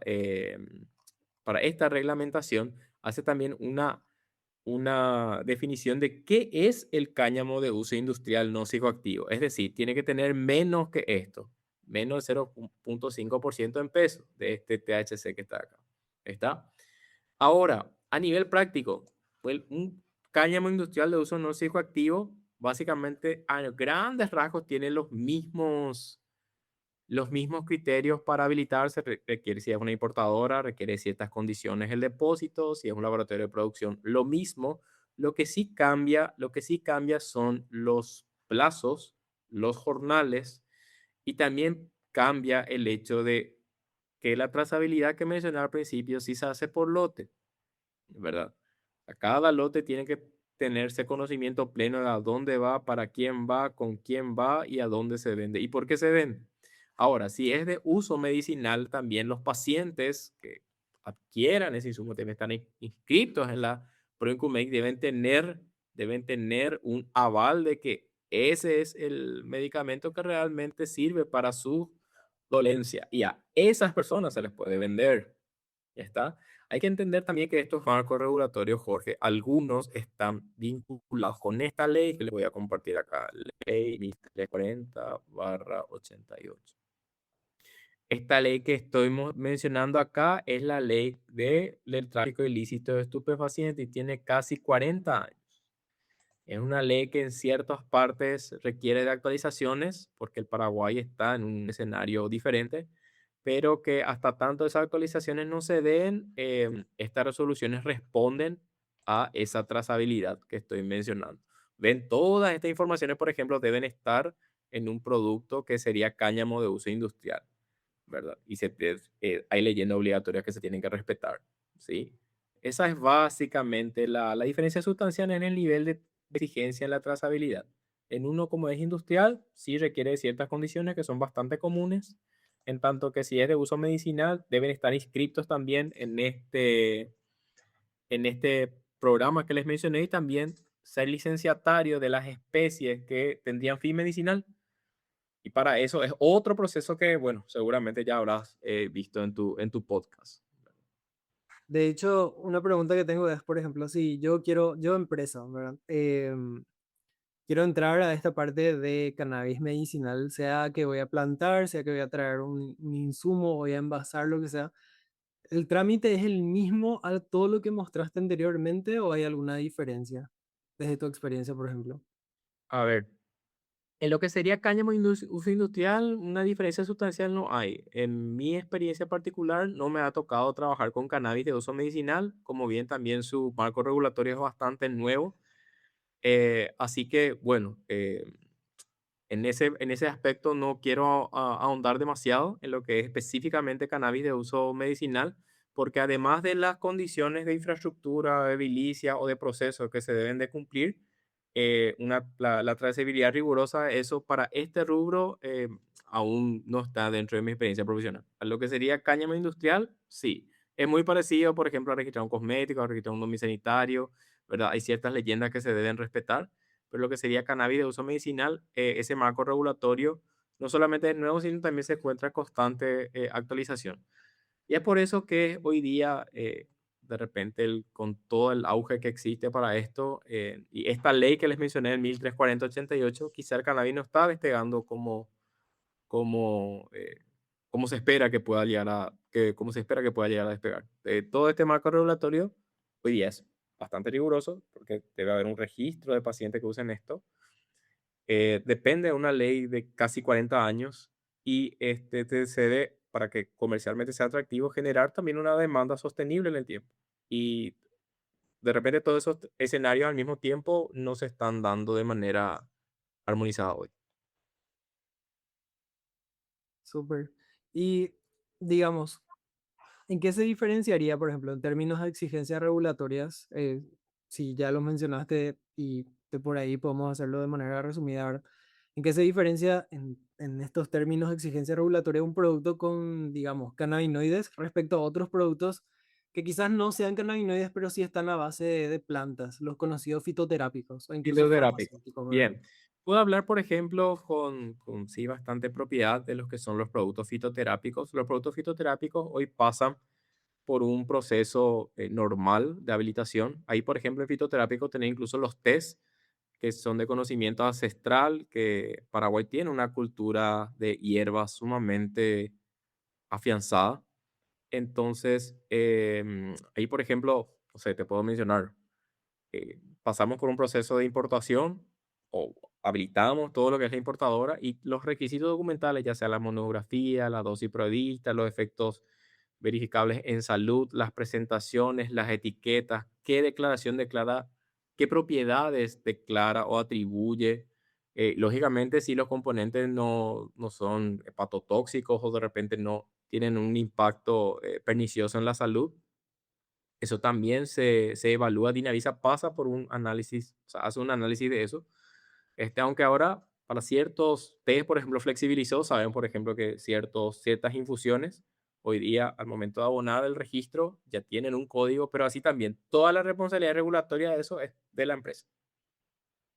reglamentación, hace también una definición de qué es el cáñamo de uso industrial no psicoactivo. Es decir, tiene que tener menos que esto, menos del 0,5% en peso de este THC que está acá. ¿Está? Ahora, a nivel práctico, pues un cáñamo industrial de uso no psicoactivo, básicamente a grandes rasgos tiene los mismos criterios para habilitarse, requiere si es una importadora, requiere ciertas condiciones el depósito, si es un laboratorio de producción, lo mismo. Lo que sí cambia son los plazos, los jornales y también cambia el hecho de que la trazabilidad que mencioné al principio sí se hace por lote, ¿verdad? A cada lote tiene que tenerse conocimiento pleno de a dónde va, para quién va, con quién va y a dónde se vende y por qué se vende. Ahora, si es de uso medicinal, también los pacientes que adquieran ese insumo deben estar inscritos en la PROINCUMEC, deben tener un aval de que ese es el medicamento que realmente sirve dolencia y a esas personas se les puede vender. ¿Ya está? Hay que entender también que estos marcos regulatorios, Jorge, algunos están vinculados con esta ley que les voy a compartir acá, ley 1340/88. Esta ley que estoy mencionando acá es la ley del tráfico ilícito de estupefacientes y tiene casi 40 años. Es una ley que en ciertas partes requiere de actualizaciones porque el Paraguay está en un escenario diferente, pero que hasta tanto esas actualizaciones no se den, estas resoluciones responden a esa trazabilidad que estoy mencionando. Ven, todas estas informaciones, por ejemplo, deben estar en un producto que sería cáñamo de uso industrial, ¿verdad? Y hay leyendas obligatorias que se tienen que respetar, ¿sí? Esa es básicamente la diferencia sustancial en el nivel de exigencia en la trazabilidad. En uno como es industrial, sí requiere de ciertas condiciones que son bastante comunes, en tanto que si es de uso medicinal, deben estar inscritos también en este programa que les mencioné y también ser licenciatario de las especies que tendrían fin medicinal. Y para eso es otro proceso que, bueno, seguramente ya habrás visto en tu podcast. De hecho, una pregunta que tengo es, por ejemplo, si yo empresa, ¿verdad? Quiero entrar a esta parte de cannabis medicinal, sea que voy a plantar, sea que voy a traer un insumo, voy a envasar, lo que sea. ¿El trámite es el mismo a todo lo que mostraste anteriormente o hay alguna diferencia desde tu experiencia, por ejemplo? A ver, en lo que sería cáñamo uso industrial, una diferencia sustancial no hay. En mi experiencia particular, no me ha tocado trabajar con cannabis de uso medicinal, como bien también su marco regulatorio es bastante nuevo. Así que, bueno, en ese aspecto no quiero ahondar demasiado en lo que es específicamente cannabis de uso medicinal, porque además de las condiciones de infraestructura, de edilicia o de proceso que se deben de cumplir, la trazabilidad rigurosa, eso para este rubro aún no está dentro de mi experiencia profesional. A lo que sería cáñamo industrial, sí. Es muy parecido, por ejemplo, a registrar un cosmético, a registrar un domicilio, ¿verdad? Hay ciertas leyendas que se deben respetar, pero lo que sería cannabis de uso medicinal, ese marco regulatorio no solamente es nuevo, sino también se encuentra en constante actualización. Y es por eso que hoy día, de repente, con todo el auge que existe para esto, y esta ley que les mencioné, el 1340/88, quizá el cannabis no está despegando como, como se espera que pueda llegar como se espera que pueda llegar a despegar. Todo este marco regulatorio hoy día es bastante riguroso porque debe haber un registro de pacientes que usen esto. Depende de una ley de casi 40 años y se debe, para que comercialmente sea atractivo, generar también una demanda sostenible en el tiempo. Y de repente todos esos escenarios al mismo tiempo no se están dando de manera armonizada hoy. Súper. Y digamos, ¿en qué se diferenciaría, por ejemplo, en términos de exigencias regulatorias? Si ya lo mencionaste y de por ahí podemos hacerlo de manera resumida, ¿verdad? ¿En qué se diferencia en estos términos de exigencia regulatoria un producto con, digamos, cannabinoides respecto a otros productos que quizás no sean cannabinoides, pero sí están a base de plantas, los conocidos fitoterápicos o incluso Fitoterápico. farmacéuticos, ¿verdad? Bien. Puedo hablar, por ejemplo, con sí bastante propiedad de los que son los productos fitoterápicos. Los productos fitoterápicos hoy pasan por un proceso normal de habilitación. Ahí, por ejemplo, en fitoterápico tenés incluso los test que son de conocimiento ancestral, que Paraguay tiene una cultura de hierbas sumamente afianzada. Entonces, ahí, por ejemplo, no sé, te puedo mencionar, pasamos por un proceso de importación o habilitamos todo lo que es la importadora y los requisitos documentales, ya sea la monografía, la dosis prevista, los efectos verificables en salud, las presentaciones, las etiquetas, qué declaración declara, qué propiedades declara o atribuye. Lógicamente, si los componentes no son hepatotóxicos o de repente no tienen un impacto pernicioso en la salud, eso también se evalúa. Dinavisa pasa por un análisis, o sea, hace un análisis de eso. Aunque ahora para ciertos test, por ejemplo, flexibilizó, saben, por ejemplo, que ciertas infusiones, hoy día, al momento de abonar el registro, ya tienen un código, pero así también, toda la responsabilidad regulatoria de eso es de la empresa.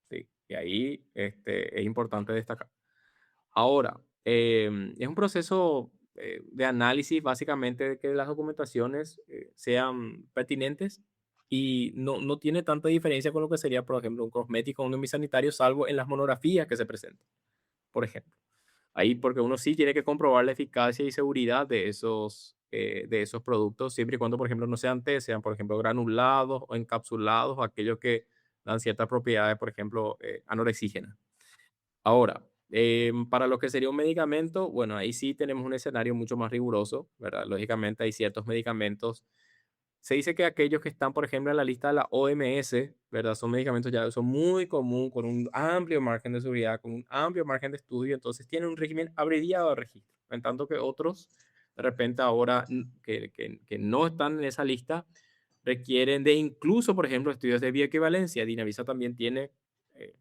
¿Sí? Y ahí es importante destacar. Ahora, Es un proceso de análisis, básicamente, de que las documentaciones sean pertinentes y no tiene tanta diferencia con lo que sería, por ejemplo, un cosmético o un sanitario, salvo en las monografías que se presentan, por ejemplo. Ahí porque uno sí tiene que comprobar la eficacia y seguridad de esos productos, siempre y cuando, por ejemplo, no sean té, sean, por ejemplo, granulados o encapsulados, o aquellos que dan ciertas propiedades, por ejemplo, anorexígenas. Ahora, para lo que sería un medicamento, bueno, ahí sí tenemos un escenario mucho más riguroso, ¿verdad? Lógicamente hay ciertos medicamentos. Se dice que aquellos que están, por ejemplo, en la lista de la OMS, ¿verdad? Son medicamentos ya son muy común, con un amplio margen de seguridad, con un amplio margen de estudio, entonces tienen un régimen abreviado de registro. En tanto que otros, de repente ahora que no están en esa lista, requieren de incluso, por ejemplo, estudios de bioequivalencia. Dinavisa también tiene eh,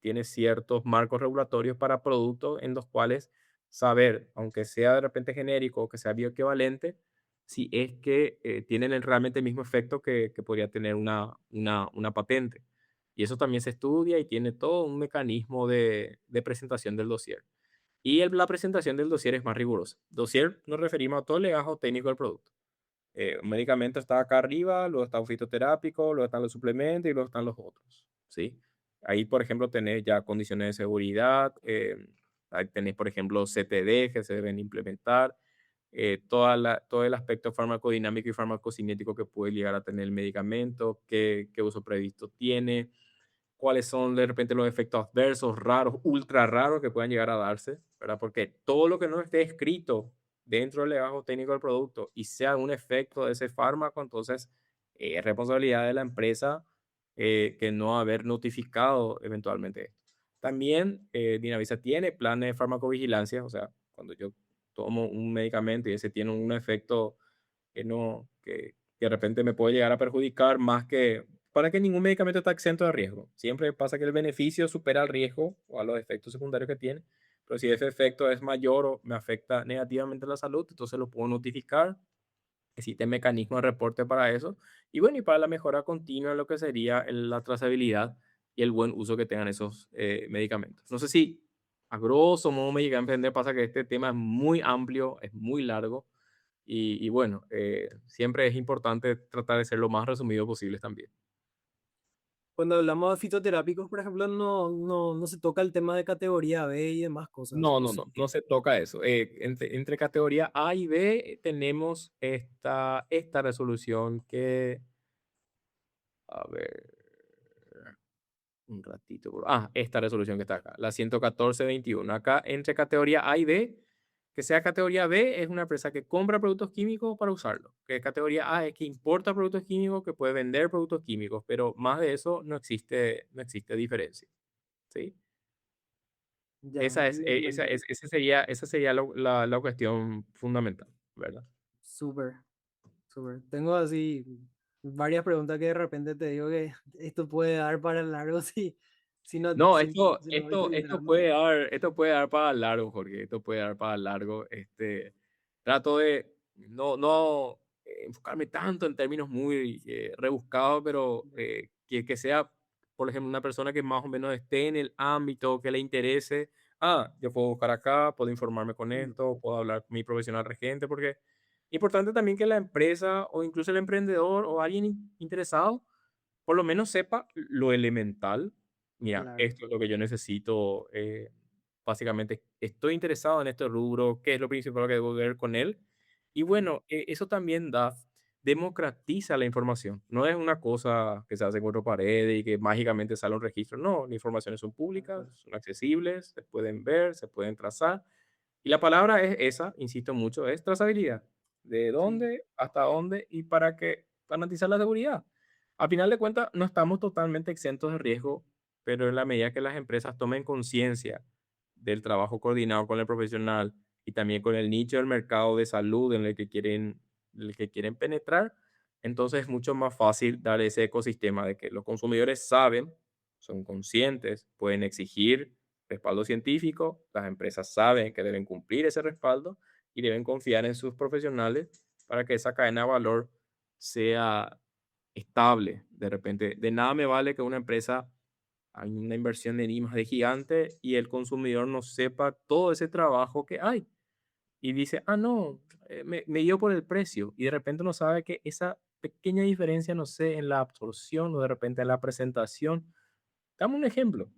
tiene ciertos marcos regulatorios para productos en los cuales saber, aunque sea de repente genérico o que sea bioequivalente, si es que tienen realmente el mismo efecto que podría tener una patente. Y eso también se estudia y tiene todo un mecanismo de presentación del dossier. Y la presentación del dossier es más rigurosa. Dossier nos referimos a todo el legajo técnico del producto. Un medicamento está acá arriba, luego está un fitoterápico, luego están los suplementos y luego están los otros, ¿sí? Ahí, por ejemplo, tenés ya condiciones de seguridad, ahí tenés, por ejemplo, CTD que se deben implementar, todo el aspecto farmacodinámico y farmacocinético que puede llegar a tener el medicamento, qué uso previsto tiene, cuáles son de repente los efectos adversos raros, ultra raros que puedan llegar a darse, ¿verdad? Porque todo lo que no esté escrito dentro del legajo técnico del producto y sea un efecto de ese fármaco, entonces es responsabilidad de la empresa que no haber notificado eventualmente esto. También Dinavisa tiene planes de farmacovigilancia, o sea, cuando yo tomo un medicamento y ese tiene un efecto que no, que de repente me puede llegar a perjudicar más que para que ningún medicamento está exento de riesgo. Siempre pasa que el beneficio supera el riesgo o a los efectos secundarios que tiene, pero si ese efecto es mayor o me afecta negativamente la salud, entonces lo puedo notificar. Existe mecanismo de reporte para eso. Y bueno, y para la mejora continua, lo que sería la trazabilidad y el buen uso que tengan esos medicamentos. No sé si a grosso modo me llega a entender, pasa que este tema es muy amplio, es muy largo y bueno, siempre es importante tratar de ser lo más resumido posible también. Cuando hablamos de fitoterápicos, por ejemplo, no se toca el tema de categoría B y demás cosas. No, O no, sí. no, no se toca eso. Entre categoría A y B tenemos esta resolución que, a ver, un ratito. Esta resolución que está acá, la 114/21. Acá entre categoría A y B, que sea categoría B es una empresa que compra productos químicos para usarlo. Que categoría A es que importa productos químicos, que puede vender productos químicos, pero más de eso no existe diferencia. ¿Sí? Ya, Esa sería la cuestión fundamental, ¿verdad? súper, súper. Tengo así varias preguntas que de repente te digo que esto puede dar para largo No, si no voy filtrando. esto puede dar para largo, Jorge, esto puede dar para largo. Trato de no enfocarme tanto en términos muy rebuscados, pero que sea, por ejemplo, una persona que más o menos esté en el ámbito, que le interese. Yo puedo buscar acá, puedo informarme con Mm, esto, puedo hablar con mi profesional regente, porque es importante también que la empresa o incluso el emprendedor o alguien interesado por lo menos sepa lo elemental. Mira, claro. esto es lo que yo necesito. Básicamente, estoy interesado en este rubro, qué es lo principal que debo ver con él. Y Mm, bueno, eso también democratiza la información. No es una cosa que se hace en cuatro paredes y que mágicamente sale un registro. No, las informaciones son tal públicas, cual. son accesibles, se pueden ver, se pueden trazar. Y la palabra es esa, insisto mucho, es trazabilidad. ¿De Sí, dónde hasta dónde y para qué? Garantizar la seguridad. Al final de cuentas, no estamos totalmente exentos de riesgo, pero en la medida que las empresas tomen conciencia del trabajo coordinado con el profesional y también con el nicho del mercado de salud en el que quieren penetrar, entonces es mucho más fácil dar ese ecosistema de que los consumidores saben, son conscientes, pueden exigir respaldo científico, las empresas saben que deben cumplir ese respaldo y deben confiar en sus profesionales para que esa cadena de valor sea estable. De repente, de nada me vale que una empresa hay una inversión en I más de gigante y el consumidor no sepa todo ese trabajo que hay y dice, ah, no, me dio por el precio y de repente no sabe que esa pequeña diferencia, no sé, en la absorción o de repente en la presentación. Dame un ejemplo.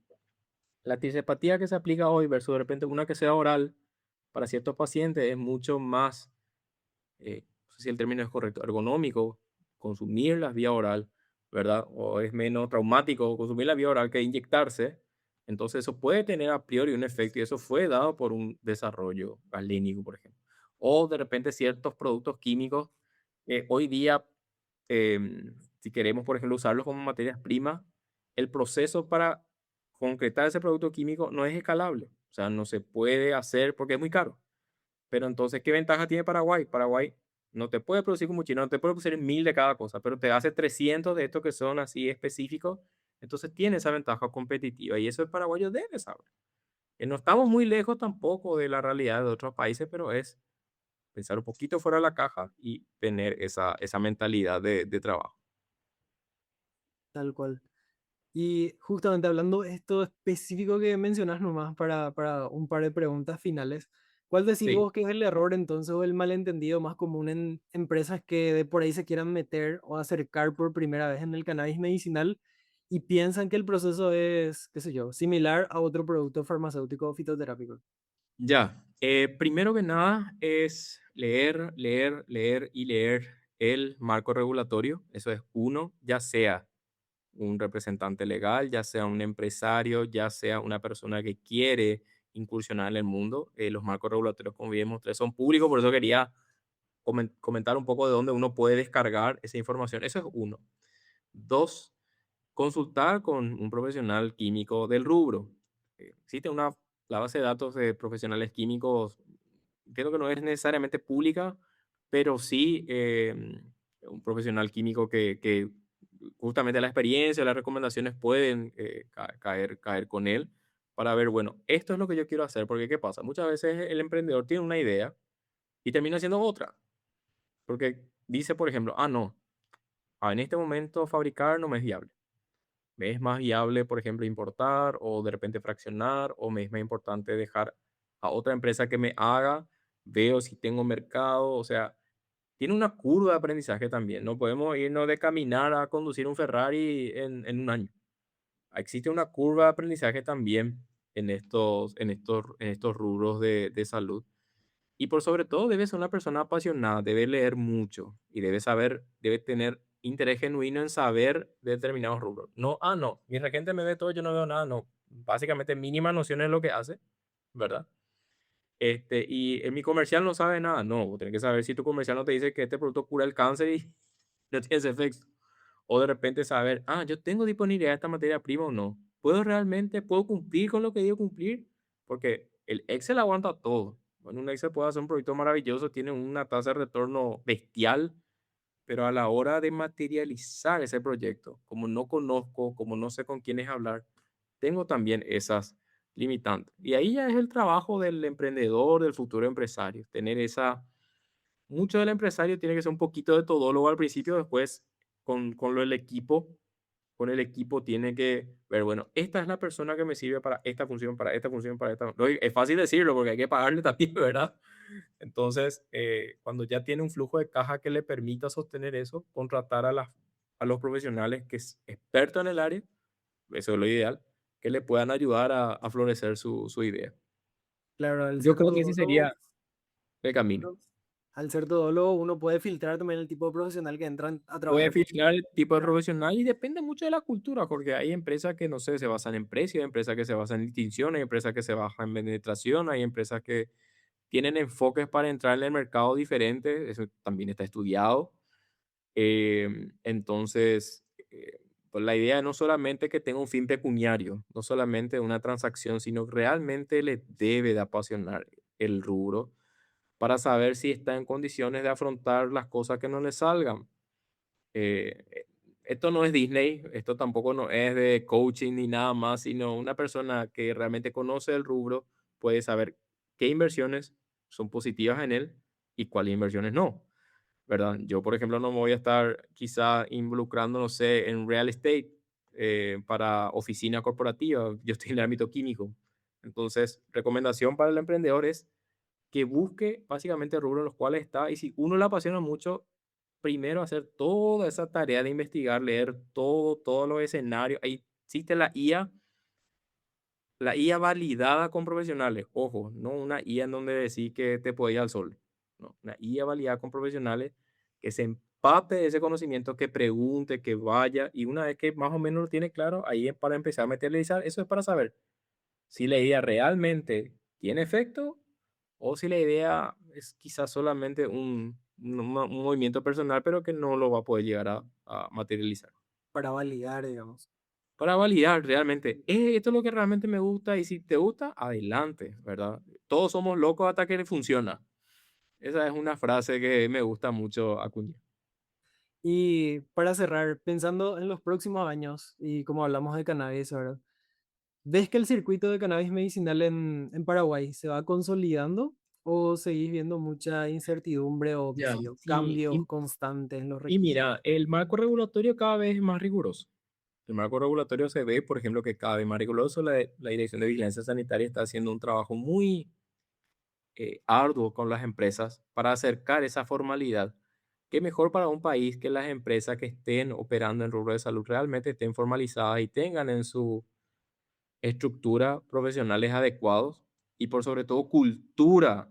La tisepatía que se aplica hoy versus de repente una que sea oral para ciertos pacientes es mucho más, no sé si el término es correcto, ergonómico, consumirlas vía oral, ¿verdad? O es menos traumático consumir la vía oral que inyectarse. Entonces eso puede tener a priori un efecto y eso fue dado por un desarrollo galínico, por ejemplo. O de repente ciertos productos químicos hoy día, si queremos, por ejemplo, usarlos como materias primas, el proceso para concretar ese producto químico no es escalable. O sea, no se puede hacer porque es muy caro. Pero entonces, ¿qué ventaja tiene Paraguay? Paraguay no te puede producir como China, no te puede producir 1000 de cada cosa, pero te hace 300 de estos que son así específicos. Entonces tiene esa ventaja competitiva y eso el paraguayo debe saber. Que no estamos muy lejos tampoco de la realidad de otros países, pero es pensar un poquito fuera de la caja y tener esa mentalidad de trabajo. Tal cual. Y justamente hablando de esto específico que mencionas nomás para un par de preguntas finales, ¿cuál decís Sí. vos que es el error entonces o el malentendido más común en empresas que de por ahí se quieran meter o acercar por primera vez en el cannabis medicinal y piensan que el proceso es, qué sé yo, similar a otro producto farmacéutico o fitoterápico? Ya, primero que nada es leer, leer, leer y leer el marco regulatorio. Eso es uno, ya sea un representante legal, ya sea un empresario, ya sea una persona que quiere incursionar en el mundo. Los marcos regulatorios, como bien mostré, son públicos, por eso quería comentar un poco de dónde uno puede descargar esa información. Eso es uno. Dos, consultar con un profesional químico del rubro. Existe la base de datos de profesionales químicos, creo que no es necesariamente pública, pero sí un profesional químico que justamente la experiencia, las recomendaciones pueden caer con él para ver, bueno, esto es lo que yo quiero hacer, porque ¿qué pasa? Muchas veces el emprendedor tiene una idea y termina haciendo otra, porque dice, por ejemplo, ah, no, en este momento fabricar no me es viable. Me es más viable, por ejemplo, importar o de repente fraccionar, o me es más importante dejar a otra empresa que me haga, veo si tengo mercado, o sea, tiene una curva de aprendizaje también. No podemos irnos de caminar a conducir un Ferrari en un año. Existe una curva de aprendizaje también en estos rubros de salud. Y por sobre todo debe ser una persona apasionada, debe leer mucho y debe saber, debe tener interés genuino en saber de determinados rubros. No, ah, no, mi regente me ve todo, yo no veo nada, no. Básicamente mínima noción es lo que hace, ¿verdad? Y en mi comercial no sabe nada, no, vos tenés que saber si tu comercial no te dice que este producto cura el cáncer y no tiene ese efecto. O de repente saber, ah, yo tengo disponibilidad de esta materia prima o no. ¿Puedo cumplir con lo que digo cumplir? Porque el Excel aguanta todo. Bueno, un Excel puede hacer un proyecto maravilloso, tiene una tasa de retorno bestial, pero a la hora de materializar ese proyecto, como no conozco, como no sé con quiénes hablar, tengo también esas limitantes. Y ahí ya es el trabajo del emprendedor, del futuro empresario, tener mucho del empresario tiene que ser un poquito de todólogo al principio, después con lo del equipo, con el equipo tiene que ver, bueno, esta es la persona que me sirve para esta función, para esta función, para esta. No, es fácil decirlo porque hay que pagarle también, ¿verdad? Entonces, cuando ya tiene un flujo de caja que le permita sostener eso, contratar a los profesionales que es experto en el área, eso es lo ideal, que le puedan ayudar a florecer su idea. Claro, al Yo ser creo que ese sería todólogo, el camino. uno, al ser todólogo uno puede filtrar también el tipo de profesional que entran a Puede trabajar. filtrar el tipo de profesional y depende mucho de la cultura, porque hay empresas que, no sé, se basan en precio, hay empresas que se basan en distinción, hay empresas que se basan en penetración, hay empresas que tienen enfoques para entrar en el mercado diferentes, eso también está estudiado. Entonces, pues la idea no solamente que tenga un fin pecuniario, no solamente una transacción, sino que realmente le debe de apasionar el rubro para saber si está en condiciones de afrontar las cosas que no le salgan. Esto no es Disney, esto tampoco no es de coaching ni nada más, sino una persona que realmente conoce el rubro puede saber qué inversiones son positivas en él y cuáles inversiones no, ¿verdad? Yo, por ejemplo, no me voy a estar quizá involucrando, no sé, en real estate. para oficina corporativa. Yo estoy en el ámbito químico. Entonces, recomendación para el emprendedor es que busque básicamente rubros en los cuales está, y si uno le apasiona mucho, primero hacer toda esa tarea de investigar, leer todos los escenarios. Ahí existe la IA validada con profesionales. Ojo, no una IA en donde decís que te puede ir al sol. No, una IA validada con profesionales que se empape de ese conocimiento, que pregunte, que vaya, y una vez que más o menos lo tiene claro, ahí es para empezar a materializar. Eso es para saber si la idea realmente tiene efecto o si la idea es quizás solamente un movimiento personal, pero que no lo va a poder llegar a materializar. para validar, digamos. Para validar realmente, esto es lo que realmente me gusta y si te gusta, adelante, ¿verdad? Todos somos locos hasta que funciona. Esa es una frase que me gusta mucho acuñar. Y para cerrar, pensando en los próximos años y como hablamos de cannabis, ¿verdad? ¿Ves que el circuito de cannabis medicinal en Paraguay se va consolidando o seguís viendo mucha incertidumbre o qué Ya, sé yo, sí, cambios constantes en los y requisitos? mira, el marco regulatorio cada vez es más riguroso. El marco regulatorio se ve, por ejemplo, que cada vez más riguroso. La Dirección de Vigilancia Sanitaria está haciendo un trabajo muy arduo con las empresas para acercar esa formalidad. Qué mejor para un país que las empresas que estén operando en rubro de salud realmente estén formalizadas y tengan en su estructura profesionales adecuados y por sobre todo cultura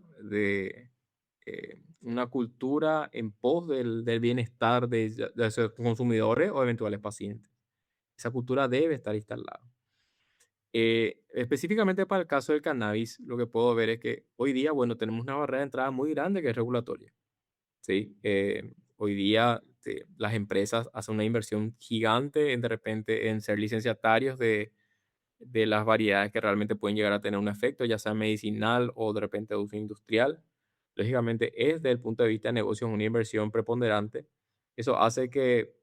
una cultura en pos del bienestar de esos consumidores o eventuales pacientes. Esa cultura debe estar instalada. Específicamente para el caso del cannabis, lo que puedo ver es que hoy día, bueno, tenemos una barrera de entrada muy grande que es regulatoria, ¿sí? Hoy día las empresas hacen una inversión gigante de repente en ser licenciatarios de las variedades que realmente pueden llegar a tener un efecto, ya sea medicinal o de repente de uso industrial. Lógicamente es desde el punto de vista de negocios una inversión preponderante. Eso hace que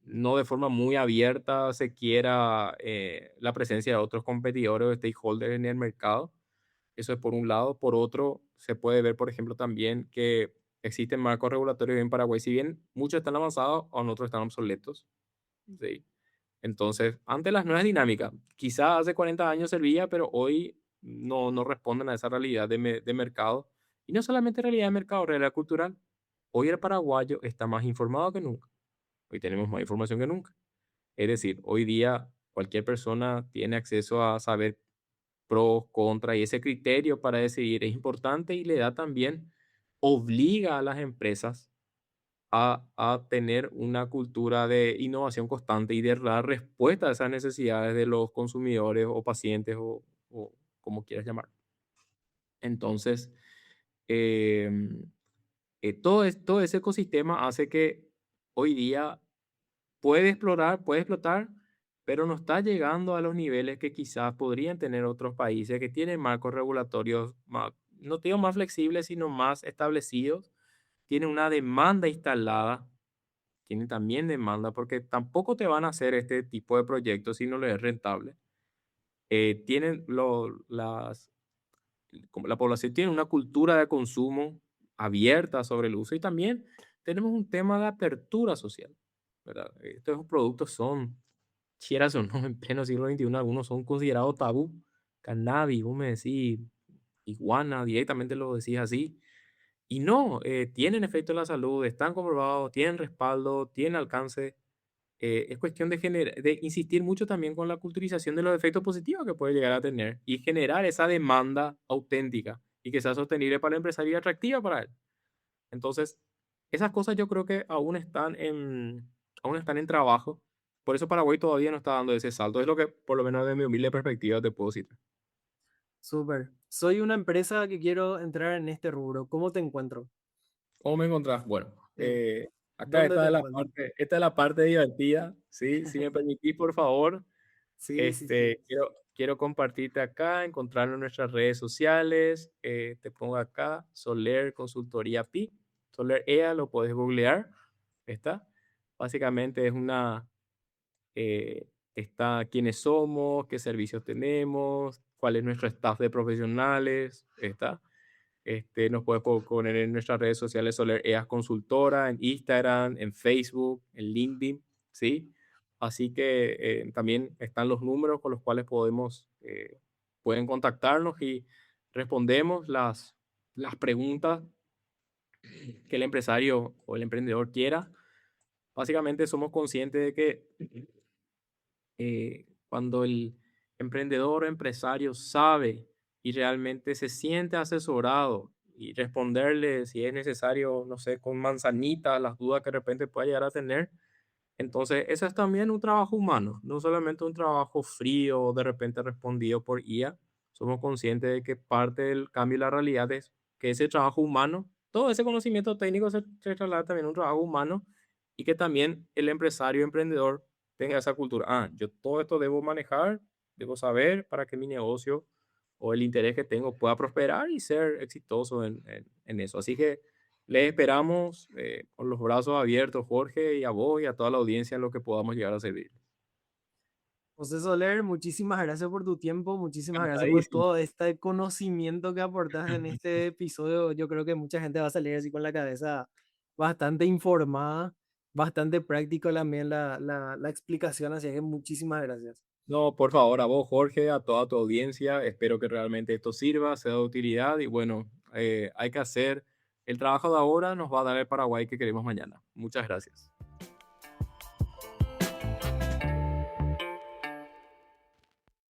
no de forma muy abierta se quiera la presencia de otros competidores o stakeholders en el mercado. Eso es por un lado. Por otro, se puede ver, por ejemplo, también que existen marcos regulatorios en Paraguay. Si bien muchos están avanzados, aún otros están obsoletos. ¿Sí? Entonces, antes las nuevas dinámicas, quizás hace 40 años servía, pero hoy no responden a esa realidad de mercado. Y no solamente realidad de mercado, realidad cultural. Hoy el paraguayo está más informado que nunca. Hoy tenemos más información que nunca. Es decir, hoy día cualquier persona tiene acceso a saber pros, contras y ese criterio para decidir es importante y le da también, obliga a las empresas a tener una cultura de innovación constante y de dar respuesta a esas necesidades de los consumidores o pacientes o como quieras llamar. Entonces, em, todo ese ecosistema hace que hoy día puede explotar, pero no está llegando a los niveles que quizás podrían tener otros países que tienen marcos regulatorios, no te digo más flexibles, sino más establecidos, tienen una demanda instalada, tienen también demanda, porque tampoco te van a hacer este tipo de proyectos si no les es rentable. Tienen como la población tiene una cultura de consumo abierta sobre el uso y también tenemos un tema de apertura social, ¿verdad? Estos productos son, quieras o no, en pleno siglo XXI, algunos son considerados tabú. Cannabis, vos me decís, iguana, directamente lo decís así. Y no, tienen efecto en la salud, están comprobados, tienen respaldo, tienen alcance. Es cuestión de insistir mucho también con la culturización de los efectos positivos que puede llegar a tener y generar esa demanda auténtica y que sea sostenible para el empresario y atractiva para él. Entonces, esas cosas yo creo que aún están en trabajo. Por eso Paraguay todavía no está dando ese salto. Es lo que, por lo menos de mi humilde perspectiva, te puedo citar. Súper. Soy una empresa que quiero entrar en este rubro. ¿Cómo te encuentro? ¿Cómo me encontrás? Bueno, Sí. acá ¿Dónde te encuentro? esta es la parte divertida, ¿sí? Si me permitís, por favor, Sí, sí, sí. quiero compartirte acá, encontrarlo en nuestras redes sociales. Te pongo acá, Soler Consultoría PI, Soler EA, lo puedes googlear, está. Básicamente es está quiénes somos, qué servicios tenemos, cuál es nuestro staff de profesionales, está. Nos puedes poner en nuestras redes sociales Soler EAS Consultora, en Instagram, en Facebook, en LinkedIn, ¿sí? Así que también están los números con los cuales pueden contactarnos y respondemos las preguntas que el empresario o el emprendedor quiera. Básicamente somos conscientes de que cuando el emprendedor o empresario sabe y realmente se siente asesorado y responderle si es necesario, no sé, con manzanitas, las dudas que de repente pueda llegar a tener, entonces eso es también un trabajo humano, no solamente un trabajo frío o de repente respondido por IA. Somos conscientes de que parte del cambio y la realidad es que ese trabajo humano, todo ese conocimiento técnico se traslada también a un trabajo humano y que también el empresario emprendedor tenga esa cultura. Ah, yo todo esto debo manejar, debo saber para que mi negocio o el interés que tengo pueda prosperar y ser exitoso en eso. Así que les esperamos con los brazos abiertos, Jorge, y a vos y a toda la audiencia en lo que podamos llegar a servir. José Soler, muchísimas gracias por tu tiempo, muchísimas gracias por Encantadísimo. todo este conocimiento que aportas en este episodio. Yo creo que mucha gente va a salir así con la cabeza bastante informada, bastante práctico también la explicación, así que muchísimas gracias. No, por favor, a vos, Jorge, a toda tu audiencia. Espero que realmente esto sirva, sea de utilidad y bueno, hay que hacer el trabajo de ahora, nos va a dar el Paraguay que queremos mañana. Muchas gracias.